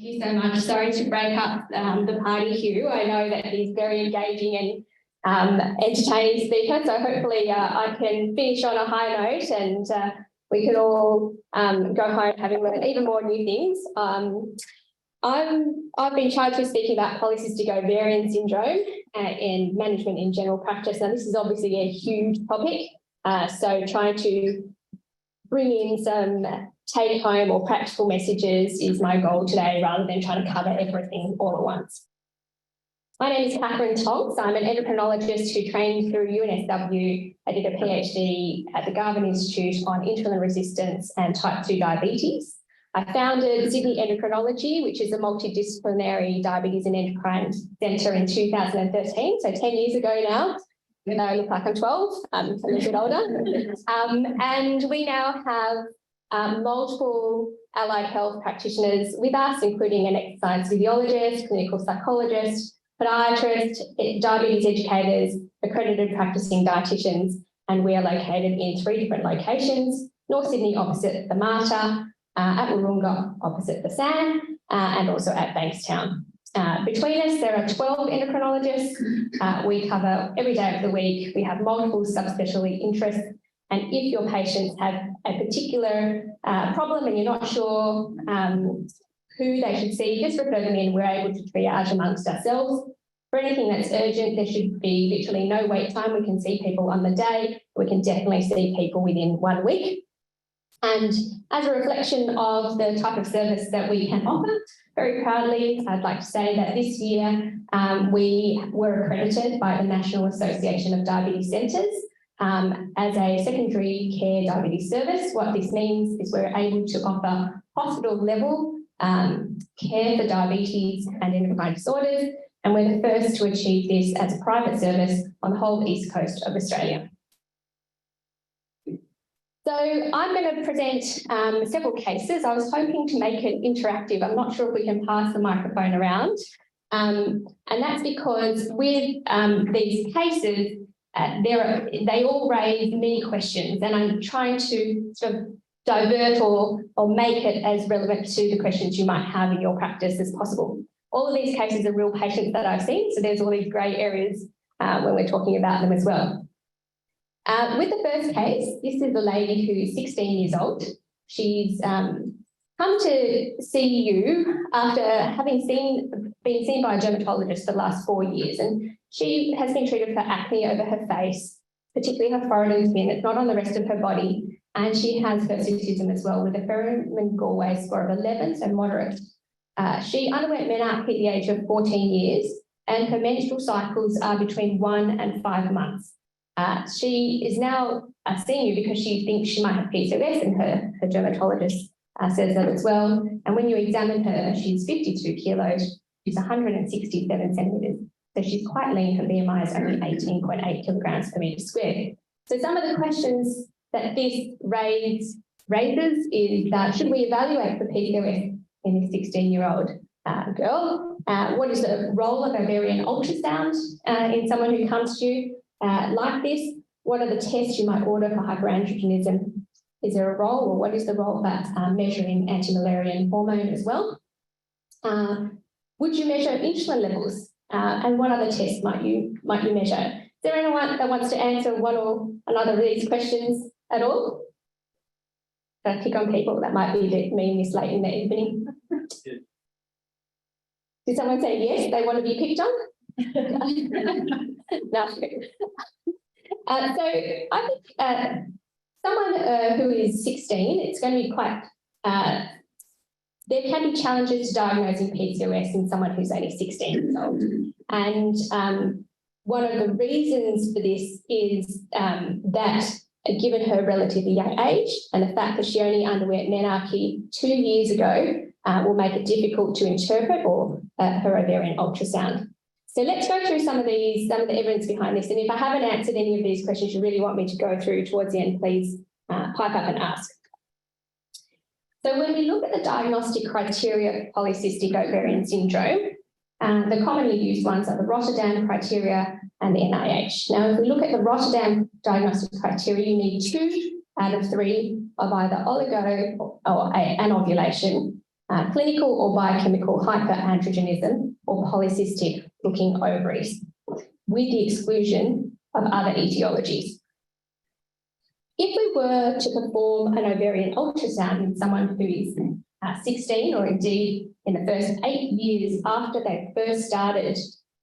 Thank you so much. Sorry to break up the party, Hugh. I know that he's very engaging and entertaining speaker, so hopefully I can finish on a high note and we can all go home having learned even more new things. I've been charged with speaking about polycystic ovarian syndrome and management in general practice. Now, this is obviously a huge topic, so trying to bring in some take-home or practical messages is my goal today, rather than trying to cover everything all at once. My name is Catherine Tonks. I'm an endocrinologist who trained through UNSW. I did a PhD at the Garvan Institute on insulin resistance and type 2 diabetes. I founded Sydney Endocrinology, which is a multidisciplinary diabetes and endocrine centre in 2013, so 10 years ago now. Even though I look like I'm 12, I'm a little bit older. And we now have multiple allied health practitioners with us, including an exercise physiologist, clinical psychologist, podiatrist, diabetes educators, accredited practicing dietitians, and we are located in 3 different locations: North Sydney opposite the Mater, at Wahroonga opposite the San, and also at Bankstown. Between us, there are 12 endocrinologists. We cover every day of the week. We have multiple subspecialty interests. And if your patients have a particular problem and you're not sure who they should see, just refer them in. We're able to triage amongst ourselves. For anything that's urgent, there should be literally no wait time. We can see people on the day. We can definitely see people within 1 week. And as a reflection of the type of service that we can offer, very proudly, I'd like to say that this year we were accredited by the National Association of Diabetes Centres as a secondary care diabetes service. What this means is we're able to offer hospital level care for diabetes and endocrine disorders, and we're the first to achieve this as a private service on the whole east coast of Australia. So I'm going to present several cases. I was hoping to make it interactive. I'm not sure if we can pass the microphone around. And that's because with these cases, they all raise many questions, and I'm trying to sort of divert or make it as relevant to the questions you might have in your practice as possible. All of these cases are real patients that I've seen, so there's all these grey areas when we're talking about them as well. With the first case, this is a lady who's 16 years old. She's come to see you after having been seen by a dermatologist for the last 4 years, and she has been treated for acne over her face, particularly her forehead and skin. It's not on the rest of her body, and she has hirsutism as well with a Ferriman-Galway score of 11, so moderate. She underwent menarche at the age of 14 years, and her menstrual cycles are between 1 and 5 months. She is now seeing you because she thinks she might have PCOS, and her dermatologist says that as well. And when you examine her, she's 52 kilos, she's 167 centimetres. So she's quite lean. Her BMI is only 18.8 kilograms per metre squared. So some of the questions that this raises is that should we evaluate for PCOS in this 16-year-old girl? What is the role of ovarian ultrasound in someone who comes to you like this? What are the tests you might order for hyperandrogenism? Is there a role, or what is the role of measuring anti-Müllerian hormone as well? Would you measure insulin levels? And what other tests might you measure? Is there anyone that wants to answer one or another of these questions at all? Don't pick on people, that might be me this late in the evening. Did someone say yes, they want to be picked on? No. So I think someone who is 16, it's going to be quite, there can be challenges to diagnosing PCOS in someone who's only 16 years old. And one of the reasons for this is that given her relatively young age and the fact that she only underwent menarche 2 years ago will make it difficult to interpret her ovarian ultrasound. So let's go through some of the evidence behind this. And if I haven't answered any of these questions you really want me to go through towards the end, please pipe up and ask. So when we look at the diagnostic criteria of polycystic ovarian syndrome, the commonly used ones are the Rotterdam criteria and the NIH. Now, if we look at the Rotterdam diagnostic criteria, you need 2 out of 3 of either oligo or anovulation, clinical or biochemical hyperandrogenism, or polycystic looking ovaries, with the exclusion of other etiologies. If we were to perform an ovarian ultrasound in someone who is 16, or indeed in the first 8 years after they first started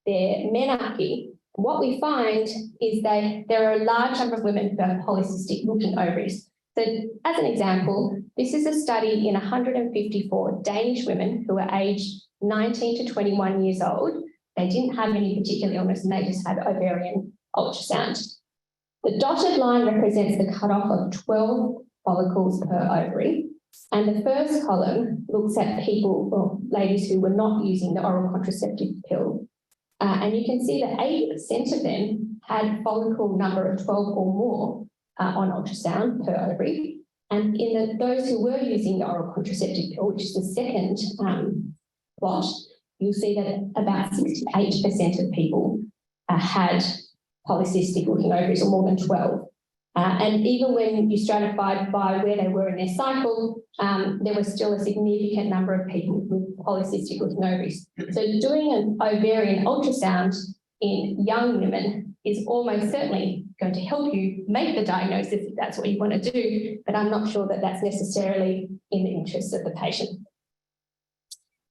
their menarche, what we find is that there are a large number of women who have polycystic looking ovaries. So as an example, this is a study in 154 Danish women who were aged 19 to 21 years old. They didn't have any particular illness and they just had ovarian ultrasound. The dotted line represents the cutoff of 12 follicles per ovary. And the first column looks at people, or ladies who were not using the oral contraceptive pill. And you can see that 80% of them had follicle number of 12 or more on ultrasound per ovary. And in those who were using the oral contraceptive pill, which is the second plot, you'll see that about 68% of people had polycystic looking ovaries, or more than 12. And even when you stratified by where they were in their cycle, there was still a significant number of people with polycystic looking ovaries. So doing an ovarian ultrasound in young women is almost certainly going to help you make the diagnosis if that's what you want to do, but I'm not sure that that's necessarily in the interests of the patient.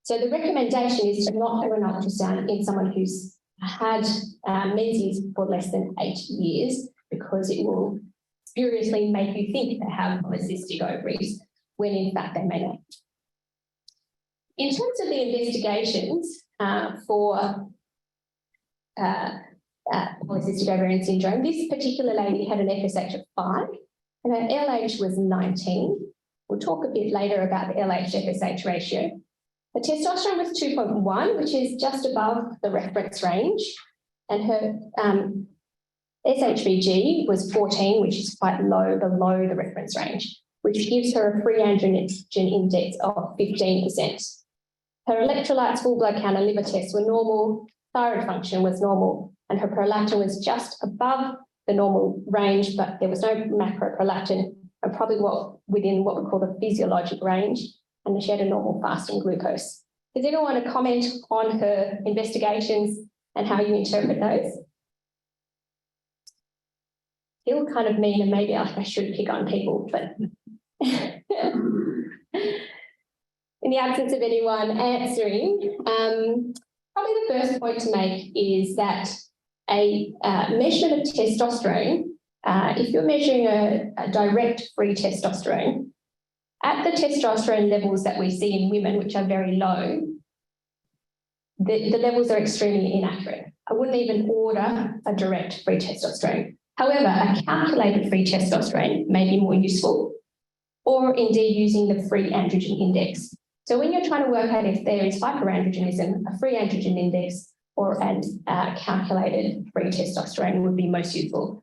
So the recommendation is to not do an ultrasound in someone who's had menses for less than 8 years, because it will spuriously make you think they have polycystic ovaries when in fact they may not. In terms of the investigations for polycystic ovarian syndrome. This particular lady had an FSH of 5 and her LH was 19. We'll talk a bit later about the LH-FSH ratio. The testosterone was 2.1, which is just above the reference range, and her SHBG was 14, which is quite low, below the reference range, which gives her a free androgen index of 15%. Her electrolytes, full blood count and liver tests were normal, thyroid function was normal, and her prolactin was just above the normal range, but there was no macroprolactin, and probably within what we call the physiologic range, and she had a normal fasting glucose. Does anyone want to comment on her investigations and how you interpret those? Feel kind of mean, and maybe I should pick on people, but in the absence of anyone answering, probably the first point to make is that a measurement of testosterone, if you're measuring a direct free testosterone, at the testosterone levels that we see in women, which are very low, the levels are extremely inaccurate. I wouldn't even order a direct free testosterone. However, a calculated free testosterone may be more useful, or indeed using the free androgen index. So when you're trying to work out if there is hyperandrogenism, a free androgen index or a calculated free testosterone would be most useful.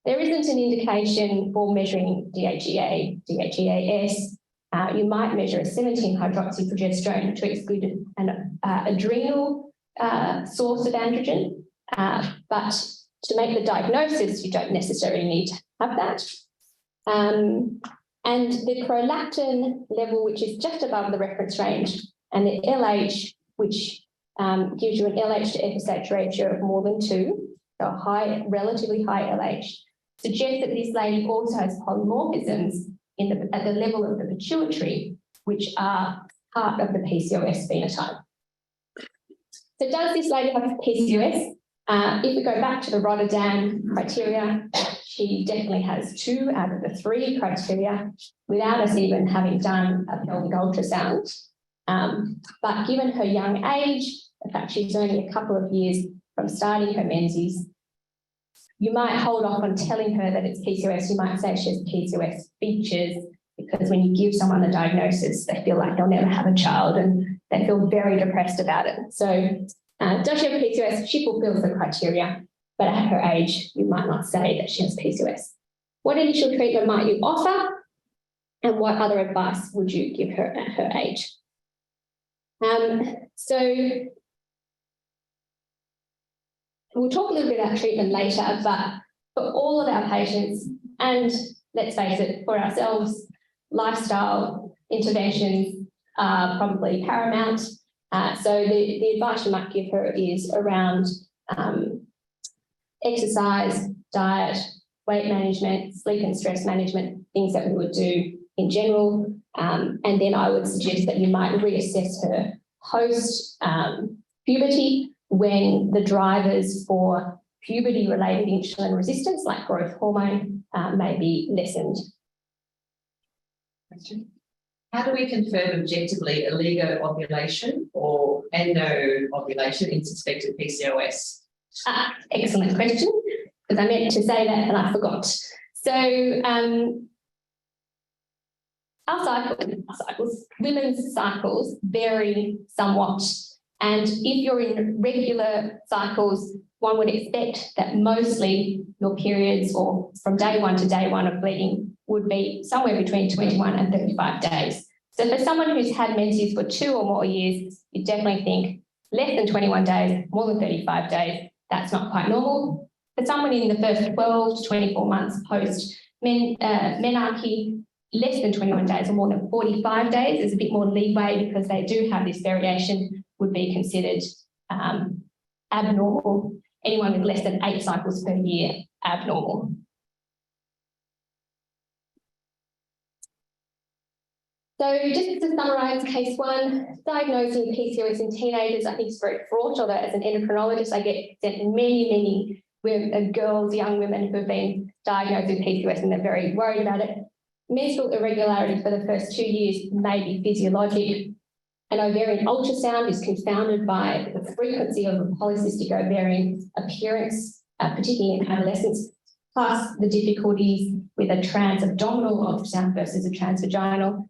There isn't an indication for measuring DHEA, DHEAS. You might measure a 17-hydroxyprogesterone to exclude an adrenal source of androgen, but to make the diagnosis, you don't necessarily need to have that. And the prolactin level, which is just above the reference range, and the LH, which gives you an LH to FSH ratio of more than 2, so high, relatively high LH, suggests that this lady also has polymorphisms at the level of the pituitary, which are part of the PCOS phenotype. So does this lady have PCOS? If we go back to the Rotterdam criteria, she definitely has 2 out of the 3 criteria without us even having done a pelvic ultrasound. But given her young age, in fact, she's only a couple of years from starting her menses, you might hold off on telling her that it's PCOS. You might say she has PCOS features, because when you give someone the diagnosis, they feel like they'll never have a child and they feel very depressed about it. So does she have PCOS? She fulfills the criteria, but at her age, you might not say that she has PCOS. What initial treatment might you offer, and what other advice would you give her at her age? So we'll talk a little bit about treatment later, but for all of our patients, and let's face it, for ourselves, lifestyle interventions are probably paramount. So the advice you might give her is around exercise, diet, weight management, sleep and stress management, things that we would do in general. And then I would suggest that you might reassess her post puberty, when the drivers for puberty-related insulin resistance, like growth hormone, may be lessened. Question. How do we confirm objectively oligo-ovulation or endo-ovulation in suspected PCOS? Excellent question, because I meant to say that and I forgot. So women's cycles vary somewhat. And if you're in regular cycles, one would expect that mostly your periods, or from day 1 to day 1 of bleeding, would be somewhere between 21 and 35 days. So for someone who's had menses for 2 or more years, you definitely think less than 21 days, more than 35 days, that's not quite normal. For someone in the first 12 to 24 months post menarche, less than 21 days or more than 45 days is a bit more leeway, because they do have this variation, would be considered abnormal. Anyone with less than 8 cycles per year, abnormal. So just to summarise case 1, diagnosing PCOS in teenagers, I think is very fraught, although as an endocrinologist, I get sent many girls, young women who have been diagnosed with PCOS and they're very worried about it. Menstrual irregularity for the first 2 years may be physiologic. An ovarian ultrasound is confounded by the frequency of a polycystic ovarian appearance particularly in adolescence, plus the difficulties with a transabdominal ultrasound versus a transvaginal,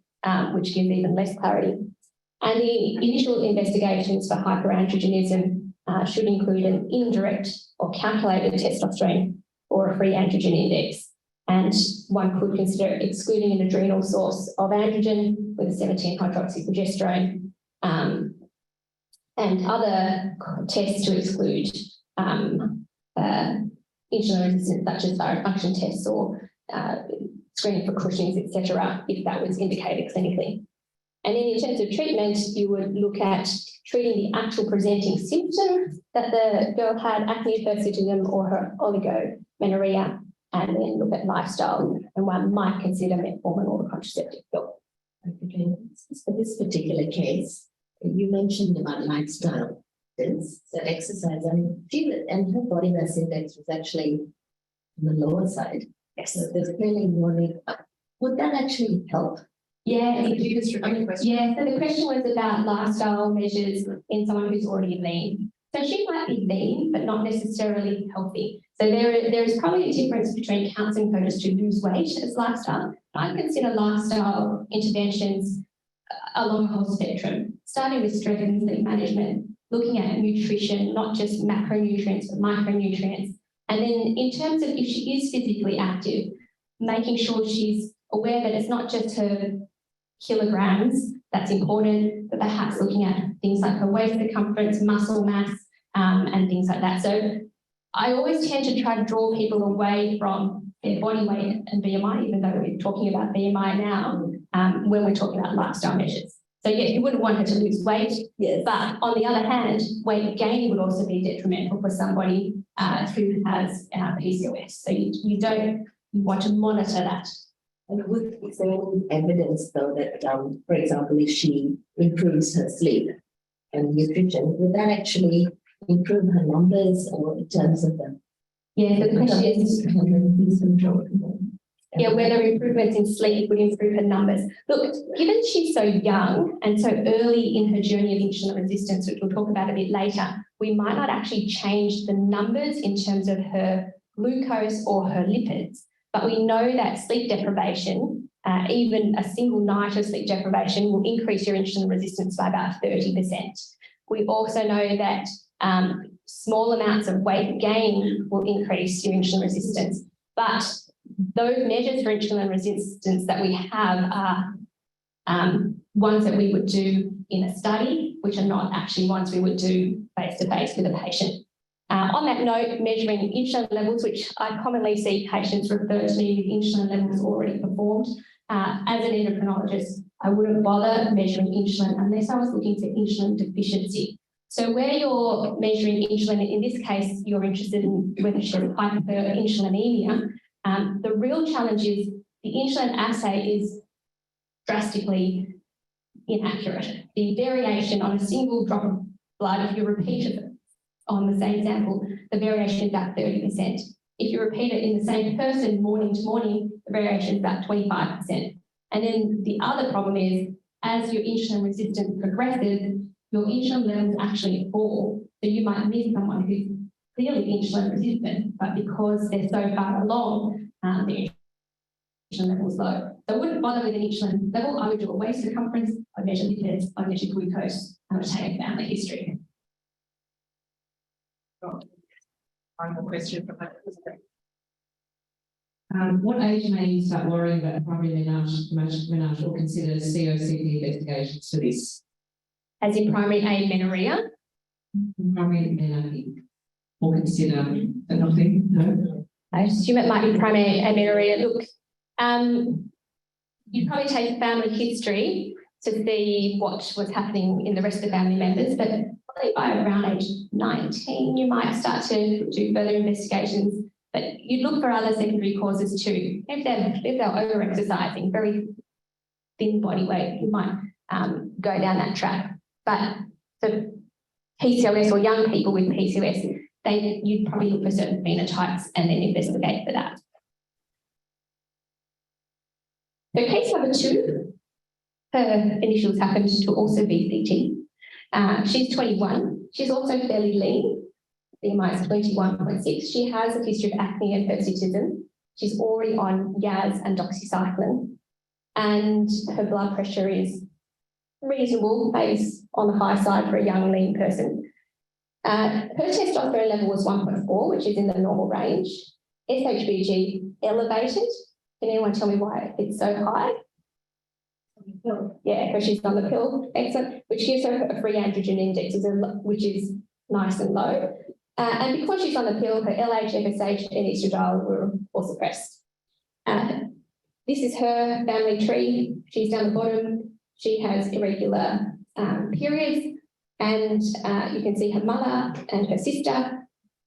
which gives even less clarity. And the initial investigations for hyperandrogenism should include an indirect or calculated testosterone or a free androgen index. And one could consider excluding an adrenal source of androgen with a 17-hydroxyprogesterone and other tests to exclude insulin resistance, such as thyroid function tests or screening for Cushing's, etc., if that was indicated clinically. And then in terms of treatment, you would look at treating the actual presenting symptom that the girl had, acne, hirsutism, or her oligomenorrhea, and then look at lifestyle, and one might consider metformin or the contraceptive pill. For this particular case, you mentioned about lifestyle, so exercise, and her body mass index was actually on the lower side. Yes. So there's clearly more need. Would that actually help? Yeah, Could you just repeat the question? yeah. So the question was about lifestyle measures in someone who's already lean. So she might be lean, but not necessarily healthy. So there is probably a difference between counselling her just to lose weight as lifestyle. I consider lifestyle interventions along the whole spectrum, starting with stress and sleep management, looking at nutrition, not just macronutrients, but micronutrients. And then in terms of if she is physically active, making sure she's aware that it's not just her kilograms that's important, but perhaps looking at things like her waist circumference, muscle mass, and things like that. So I always tend to try to draw people away from their body weight and BMI, even though we're talking about BMI now, when we're talking about lifestyle measures. So yes, you wouldn't want her to lose weight, Yes. but on the other hand, weight gain would also be detrimental for somebody who has PCOS. So you don't want to monitor that. And is there any evidence though that, for example, if she improves her sleep and nutrition, would that actually improve her numbers or in terms of them? Yeah, so the question is, yeah, whether improvements in sleep would improve her numbers. Look, given she's so young and so early in her journey of insulin resistance, which we'll talk about a bit later, we might not actually change the numbers in terms of her glucose or her lipids. But we know that sleep deprivation, even a single night of sleep deprivation, will increase your insulin resistance by about 30%. We also know that small amounts of weight gain will increase your insulin resistance. But those measures for insulin resistance that we have are ones that we would do in a study, which are not actually ones we would do face-to-face with a patient. On that note, measuring insulin levels, which I commonly see patients refer to me with insulin levels already performed. As an endocrinologist, I wouldn't bother measuring insulin unless I was looking for insulin deficiency. So where you're measuring insulin, in this case, you're interested in whether she has hyperinsulinemia. The real challenge is the insulin assay is drastically inaccurate. The variation on a single drop of blood, if you repeat it on the same sample, the variation is about 30%. If you repeat it in the same person morning to morning, the variation is about 25%. And then the other problem is, as your insulin resistance progresses, your insulin levels actually fall. So you might miss someone who's clearly insulin resistant, but because they're so far along, the insulin level is low. So I wouldn't bother with an insulin level. I would do a waist circumference, I'd measure lipids, I'd measure glucose, and I'd take a family history. Final question from my What age may you start worrying about primary menarche or consider COCP investigations for this? As in primary amenorrhea? Primary menarche. Or consider nothing? No. I assume it might be primary amenorrhea. Look, you'd probably take a family history to see what was happening in the rest of the family members, but probably by around age 19, you might start to do further investigations. But you'd look for other secondary causes too. If they're over-exercising, very thin body weight, you might go down that track. But for PCOS or young people with PCOS, you'd probably look for certain phenotypes and then investigate for that. So case number 2, her initials happened to also be CT. She's 21. She's also fairly lean. BMI is 21.6. She has a history of acne and hirsutism. She's already on Yaz and doxycycline, and her blood pressure is reasonable, based on the high side for a young, lean person. Her testosterone level was 1.4, which is in the normal range. SHBG elevated. Can anyone tell me why it's so high? Yeah, because she's on the pill. Excellent. Which gives her a free androgen index, which is nice and low. And because she's on the pill, her LH, FSH, and estradiol were all suppressed. This is her family tree. She's down the bottom. She has irregular periods, and you can see her mother and her sister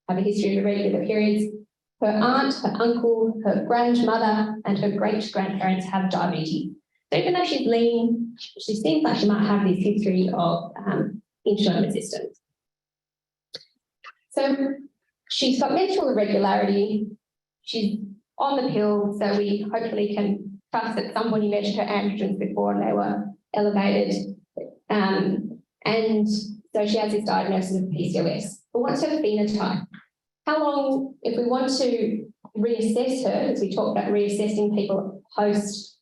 have a history of irregular periods. Her aunt, her uncle, her grandmother, and her great-grandparents have diabetes. So even though she's lean, she seems like she might have this history of insulin resistance. So she's got menstrual irregularity. She's on the pill, so we hopefully can trust that somebody measured her androgens before and they were elevated. And so she has this diagnosis of PCOS. But what's her phenotype? How long, if we want to reassess her, as we talk about reassessing people post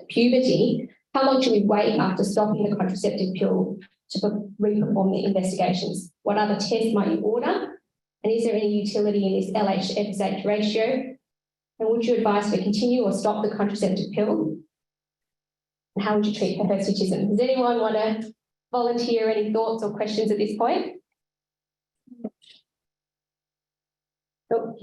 puberty, how long should we wait after stopping the contraceptive pill to re-perform the investigations? What other tests might you order? And is there any utility in this LH-FSH ratio? And would you advise to continue or stop the contraceptive pill? And how would you treat her hirsutism? Does anyone want to volunteer any thoughts or questions at this point? Oh.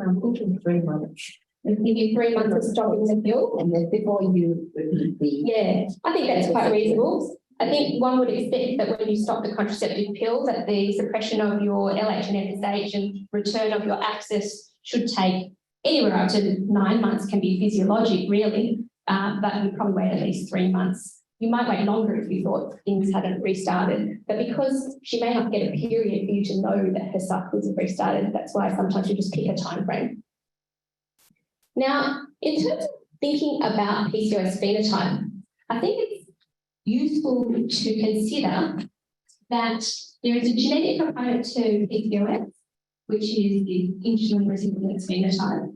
I'm thinking 3 months. Give you 3 months of stopping the pill. And then before you repeat the... Yeah, I think that's quite reasonable. I think one would expect that when you stop the contraceptive pill, that the suppression of your LH and FSH and return of your axis should take anywhere up to 9 months, can be physiologic, really, but you probably wait at least 3 months. You might wait longer if you thought things hadn't restarted, but because she may not get a period for you to know that her cycles have restarted, that's why sometimes you just pick a time frame. Now, in terms of thinking about PCOS phenotype, I think it's useful to consider that there is a genetic component to PCOS, which is the insulin resistance phenotype.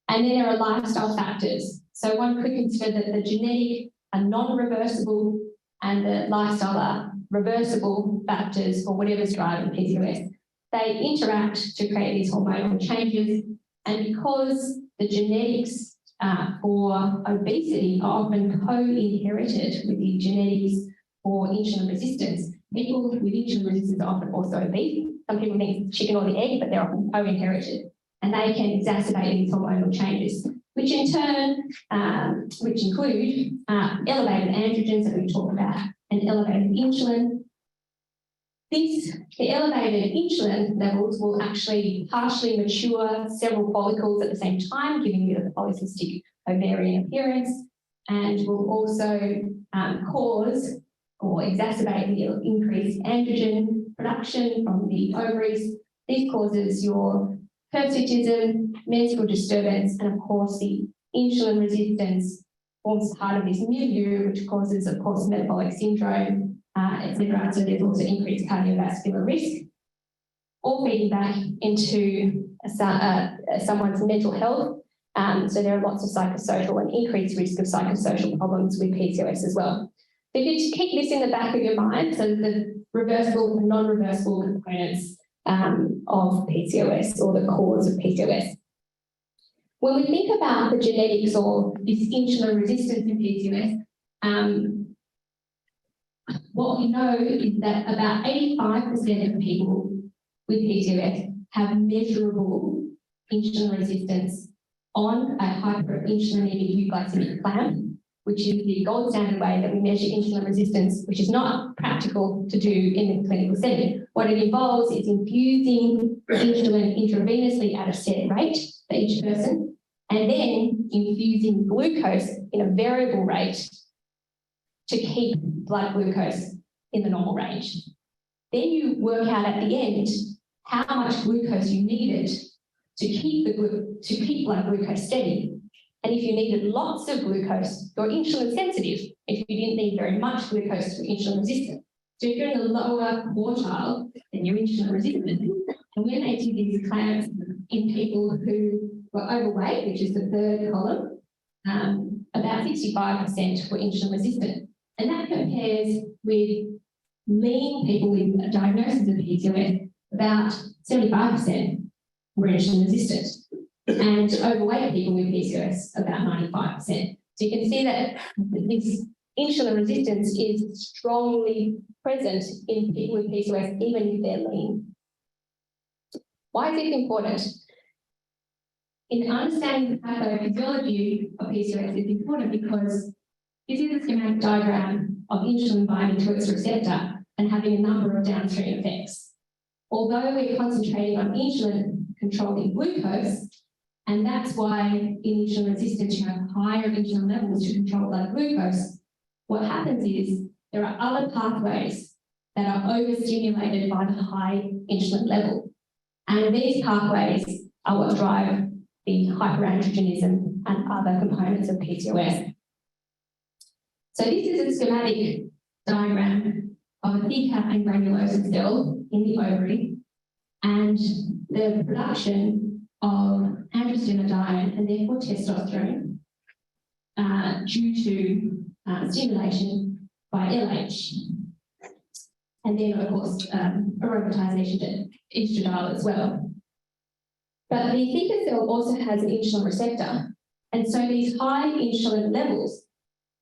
And then there are lifestyle factors. So one could consider that the genetic are non-reversible and the lifestyle are reversible factors for whatever's driving PCOS. They interact to create these hormonal changes, and because the genetics for obesity are often co-inherited with the genetics for insulin resistance, people with insulin resistance are often also obese. Some people think it's chicken or the egg, but they're often co-inherited, and they can exacerbate these hormonal changes, which in turn, which include elevated androgens that we talked about and elevated insulin. The elevated insulin levels will actually partially mature several follicles at the same time, giving you the polycystic ovarian appearance, and will also cause or exacerbate the increased androgen production from the ovaries. This causes your hirsutism, menstrual disturbance, and of course the insulin resistance forms part of this milieu, which causes, of course, metabolic syndrome, etc. So there's also increased cardiovascular risk, all feeding back into someone's mental health. So there are lots of psychosocial and increased risk of psychosocial problems with PCOS as well. So you keep this in the back of your mind, so the reversible and non-reversible components of PCOS or the cause of PCOS. When we think about the genetics or this insulin resistance in PCOS, what we know is that about 85% of people with PCOS have measurable insulin resistance on a hyperinsulinemic euglycemic clamp, which is the gold standard way that we measure insulin resistance, which is not practical to do in the clinical setting. What it involves is infusing insulin intravenously at a set rate for each person, and then infusing glucose in a variable rate to keep blood glucose in the normal range. Then you work out at the end how much glucose you needed to keep blood glucose steady. And if you needed lots of glucose, you're insulin sensitive. If you didn't need very much glucose, you're insulin resistant. So if you're in the lower quartile, then then you're insulin resistant. And when they did these clamps in people who were overweight, which is the third column, about 65% were insulin resistant. And that compares with lean people with a diagnosis of PCOS, about 75% were insulin resistant. And overweight people with PCOS, about 95%. So you can see that this insulin resistance is strongly present in people with PCOS, even if they're lean. Why is this important? In understanding the pathophysiology of PCOS is important because this is a schematic diagram of insulin binding to its receptor and having a number of downstream effects. Although we're concentrating on insulin controlling glucose, and that's why in insulin resistance you have higher insulin levels to control blood glucose, what happens is there are other pathways that are overstimulated by the high insulin level. And these pathways are what drive the hyperandrogenism and other components of PCOS. So this is a schematic diagram of a theca and granulosa cell in the ovary and the production of androstenedione and therefore testosterone due to stimulation by LH. And then, of course, aromatization to estradiol as well. But the theca cell also has an insulin receptor. And so these high insulin levels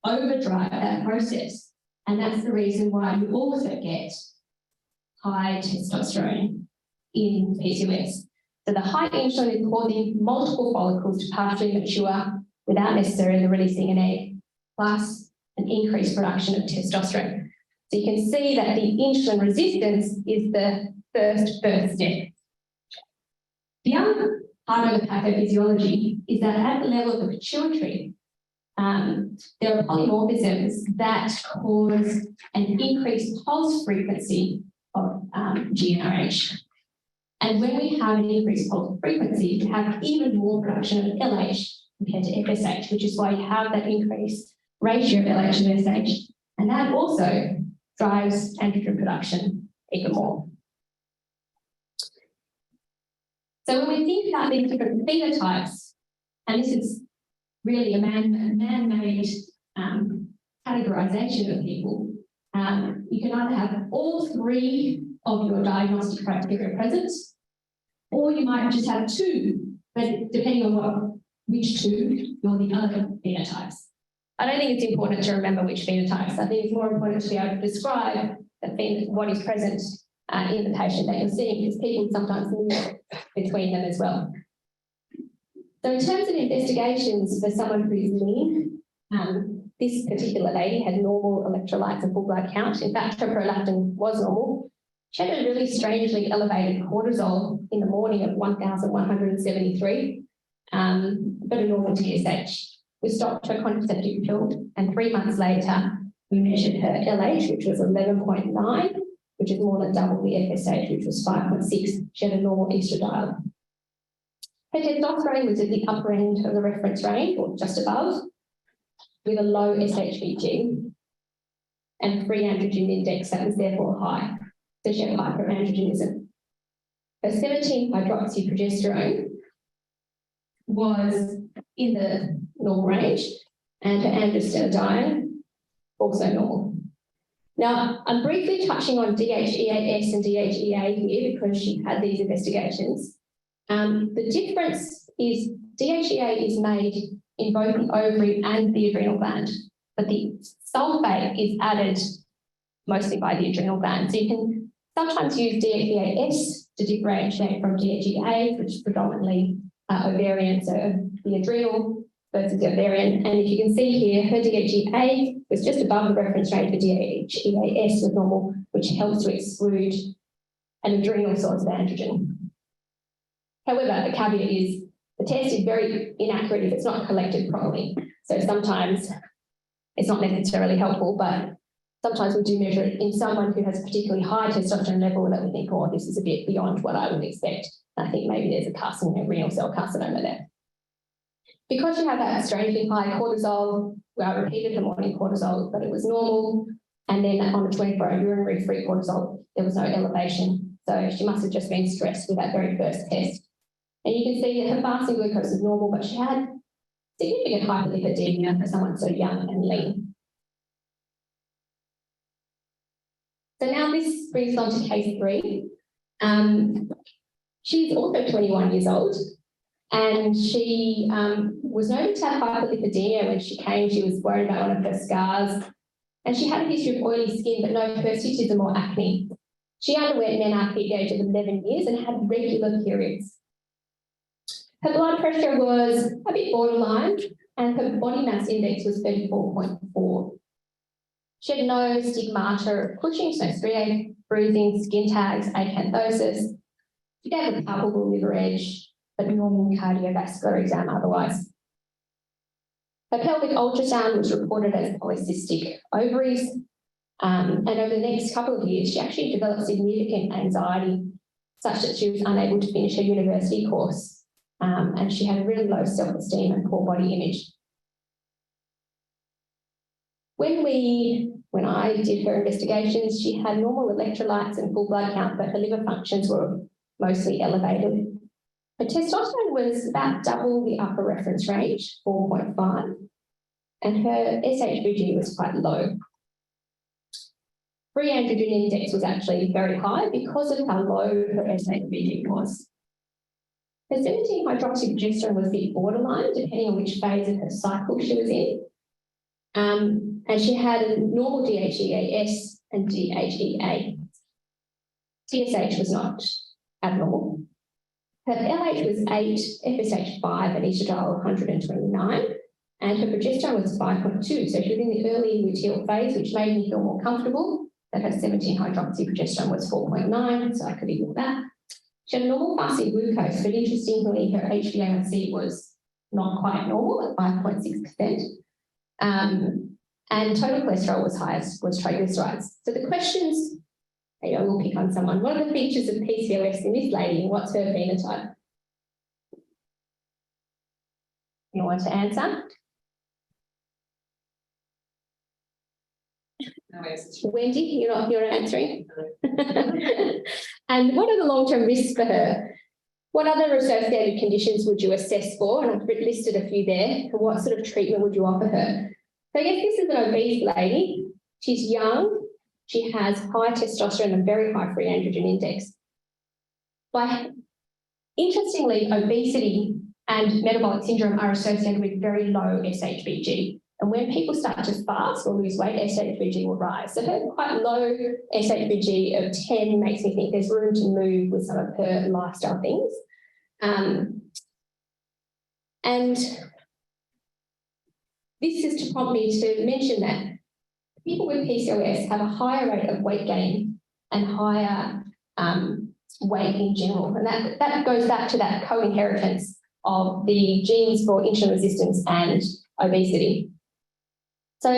overdrive that process. And that's the reason why you also get high testosterone in PCOS. So the high insulin is causing multiple follicles to partially mature without necessarily releasing an egg, plus an increased production of testosterone. So you can see that the insulin resistance is the first step. The other part of the pathophysiology is that at the level of the pituitary, there are polymorphisms that cause an increased pulse frequency of GnRH. And when we have an increased pulse frequency, we have even more production of LH compared to FSH, which is why you have that increased ratio of LH and FSH. And that also drives androgen production even more. So when we think about these different phenotypes, and this is really a man-made categorization of people, you can either have all three of your diagnostic criteria present, or you might just have two, but depending on which two, you're the other phenotypes. I don't think it's important to remember which phenotypes. I think it's more important to be able to describe what is present in the patient that you're seeing, because people sometimes move between them as well. So in terms of investigations for someone who is lean, this particular lady had normal electrolytes and full blood count. In fact, her prolactin was normal. She had a really strangely elevated cortisol in the morning of 1,173, but a normal TSH. We stopped her contraceptive pill, and 3 months later, we measured her LH, which was 11.9, which is more than double the FSH, which was 5.6. She had a normal estradiol. Her testosterone was at the upper end of the reference range, or just above, with a low SHBG and free androgen index that was therefore high. So she had hyperandrogenism. Her 17-hydroxyprogesterone was in the normal range, and her androstenedione also normal. Now, I'm briefly touching on DHEAS and DHEA here because she had these investigations. The difference is DHEA is made in both the ovary and the adrenal gland, but the sulfate is added mostly by the adrenal gland. So you can sometimes use DHEAS to differentiate from DHEA, which is predominantly ovarian, so the adrenal versus the ovarian. And if you can see here, her DHEA was just above the reference range for DHEAS was normal, which helps to exclude an adrenal source of androgen. However, the caveat is the test is very inaccurate if it's not collected properly. So sometimes it's not necessarily helpful, but sometimes we do measure it in someone who has a particularly high testosterone level that we think, oh, this is a bit beyond what I would expect. I think maybe there's a carcinoma, renal cell carcinoma there. Because you have that strangely high cortisol, I repeated her morning cortisol, but it was normal. And then on the 24-hour urinary free cortisol, there was no elevation. So she must have just been stressed with that very first test. And you can see that her fasting glucose is normal, but she had significant hyperlipidemia for someone so young and lean. So now this brings on to case 3. She's also 21 years old, and she was known to have hyperlipidemia. When she came, she was worried about one of her scars, and she had a history of oily skin, but no hirsutism or acne. She underwent menarche at the age of 11 years and had regular periods. Her blood pressure was a bit borderline, and her body mass index was 34.4. She had no stigmata of Cushing's, no striae, bruising, skin tags, acanthosis. She gave a palpable liver edge, but normal cardiovascular exam otherwise. Her pelvic ultrasound was reported as polycystic ovaries, and over the next couple of years, she actually developed significant anxiety, such that she was unable to finish her university course. And she had really low self-esteem and poor body image. When I did her investigations, she had normal electrolytes and full blood count, but her liver functions were mostly elevated. Her testosterone was about double the upper reference range, 4.5, and her SHBG was quite low. Free androgen index was actually very high because of how low her SHBG was. Her 17-hydroxyprogesterone was a bit borderline, depending on which phase of her cycle she was in. And she had a normal DHEAS and DHEA. TSH was not abnormal. Her LH was 8, FSH 5, and estradiol 129, and her progesterone was 5.2. So she was in the early luteal phase, which made me feel more comfortable that her 17-hydroxyprogesterone was 4.9, so I could ignore that. She had normal fasting glucose, but interestingly, her HbA1c was not quite normal at 5.6%. And total cholesterol was highest, was triglycerides. So the questions, we'll pick on someone. What are the features of PCOS in this lady, and what's her phenotype? You want to answer? Wendy, you're answering. And what are the long-term risks for her? What other associated conditions would you assess for? And I've listed a few there. And what sort of treatment would you offer her? So I guess this is an obese lady. She's young. She has high testosterone and very high free androgen index. Interestingly, obesity and metabolic syndrome are associated with very low SHBG. And when people start to fast or lose weight, SHBG will rise. So her quite low SHBG of 10 makes me think there's room to move with some of her lifestyle things. And this is to prompt me to mention that people with PCOS have a higher rate of weight gain and higher weight in general. And that goes back to that co-inheritance of the genes for insulin resistance and obesity. So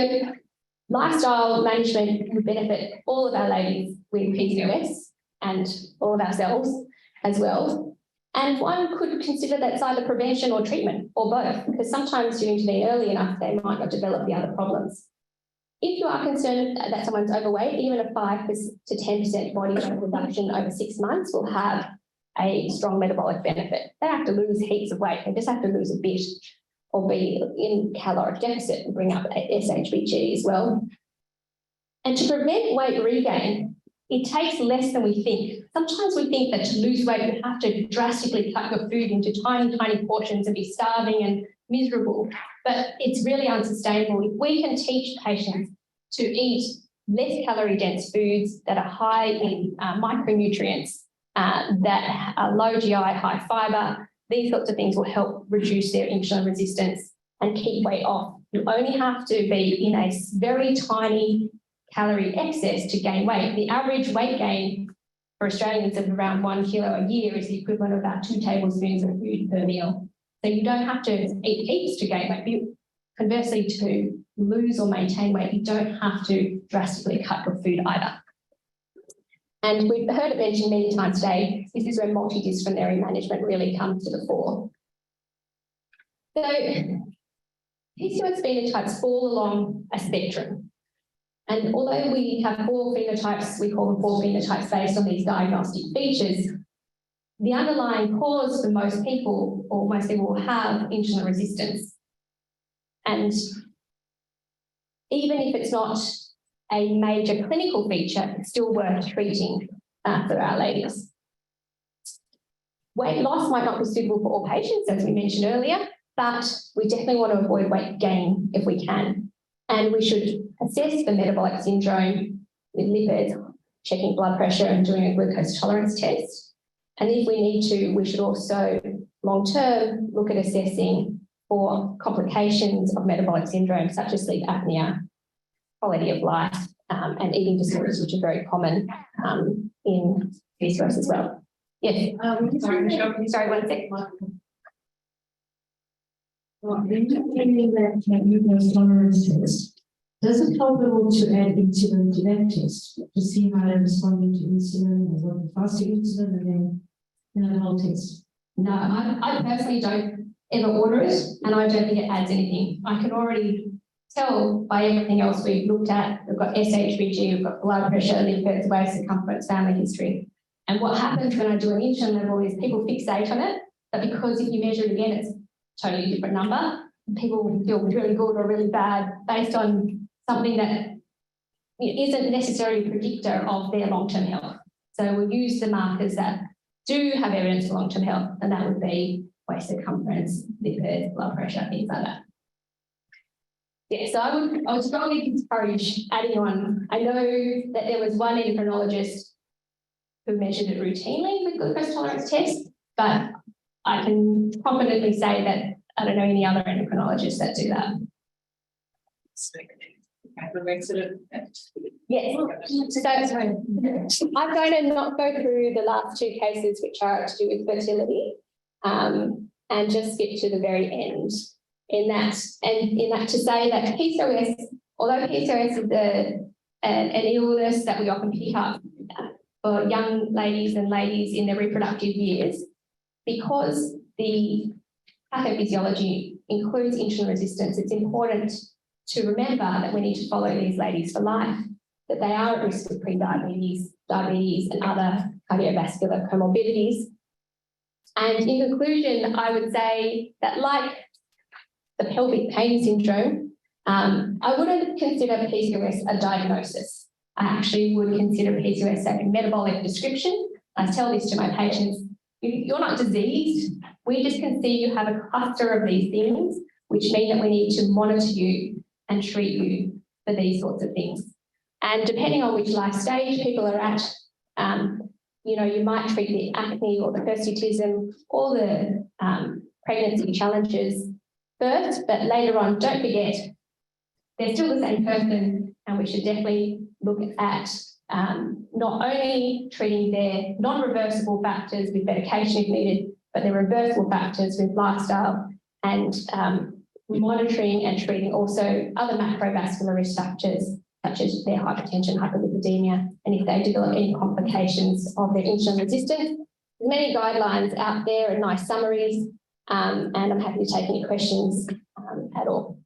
lifestyle management would benefit all of our ladies with PCOS and all of ourselves as well. And one could consider that's either prevention or treatment or both, because sometimes if you intervene early enough, they might not develop the other problems. If you are concerned that someone's overweight, even a 5 to 10% body weight reduction over 6 months will have a strong metabolic benefit. They don't have to lose heaps of weight, they just have to lose a bit or be in caloric deficit and bring up SHBG as well. And to prevent weight regain, it takes less than we think. Sometimes we think that to lose weight, you have to drastically cut your food into tiny, tiny portions and be starving and miserable, but it's really unsustainable. If we can teach patients to eat less calorie-dense foods that are high in micronutrients, that are low GI, high fibre, these sorts of things will help reduce their insulin resistance and keep weight off. You only have to be in a very tiny calorie excess to gain weight. The average weight gain for Australians of around 1 kilo a year is the equivalent of about 2 tablespoons of food per meal. So you don't have to eat heaps to gain weight. Conversely, to lose or maintain weight, you don't have to drastically cut your food either. And we've heard it mentioned many times today, this is where multidisciplinary management really comes to the fore. So PCOS phenotypes fall along a spectrum. And although we have 4 phenotypes, we call them 4 phenotypes based on these diagnostic features, the underlying cause for most people, or most people will have insulin resistance. And even if it's not a major clinical feature, it's still worth treating for our ladies. Weight loss might not be suitable for all patients, as we mentioned earlier, but we definitely want to avoid weight gain if we can. And we should assess for metabolic syndrome with lipids, checking blood pressure and doing a glucose tolerance test. And if we need to, we should also long-term look at assessing for complications of metabolic syndrome, such as sleep apnea, quality of life, and eating disorders, which are very common in PCOS as well. Yes. Sorry, Michelle. Sorry, 1 sec. Glucose tolerance test, does it help at all to add insulin to that test to see how they're responding to insulin or what the fasting insulin and then the whole test? No, I personally don't ever order it, and I don't think it adds anything. I can already tell by everything else we've looked at. We've got SHBG, we've got blood pressure, lipids, waist circumference, family history. And what happens when I do an insulin level is people fixate on it, but because if you measure it again, it's a totally different number. People will feel really good or really bad based on something that isn't necessarily a predictor of their long-term health. So we'll use the markers that do have evidence for long-term health, and that would be waist circumference, lipids, blood pressure, things like that. Yeah, so I would strongly encourage adding on. I know that there was one endocrinologist who measured it routinely with glucose tolerance tests, but I can confidently say that I don't know any other endocrinologists that do that. Yes, so I'm going to not go through the last 2 cases which are to do with fertility, and just skip to the very end. In that to say that PCOS, although PCOS is an illness that we often pick up for young ladies and ladies in their reproductive years, because the pathophysiology includes insulin resistance, it's important to remember that we need to follow these ladies for life, that they are at risk of pre-diabetes, diabetes, and other cardiovascular comorbidities. And in conclusion, I would say that like the pelvic pain syndrome, I wouldn't consider PCOS a diagnosis. I actually would consider PCOS a metabolic description. I tell this to my patients, you're not diseased. We just can see you have a cluster of these things, which mean that we need to monitor you and treat you for these sorts of things. And depending on which life stage people are at, you might treat the acne or the hirsutism or the pregnancy challenges first, but later on, don't forget, they're still the same person, and we should definitely look at not only treating their non-reversible factors with medication if needed, but their reversible factors with lifestyle and monitoring and treating also other macrovascular risk factors such as their hypertension, hyperlipidemia, and if they develop any complications of their insulin resistance. There's many guidelines out there and nice summaries, and I'm happy to take any questions at all.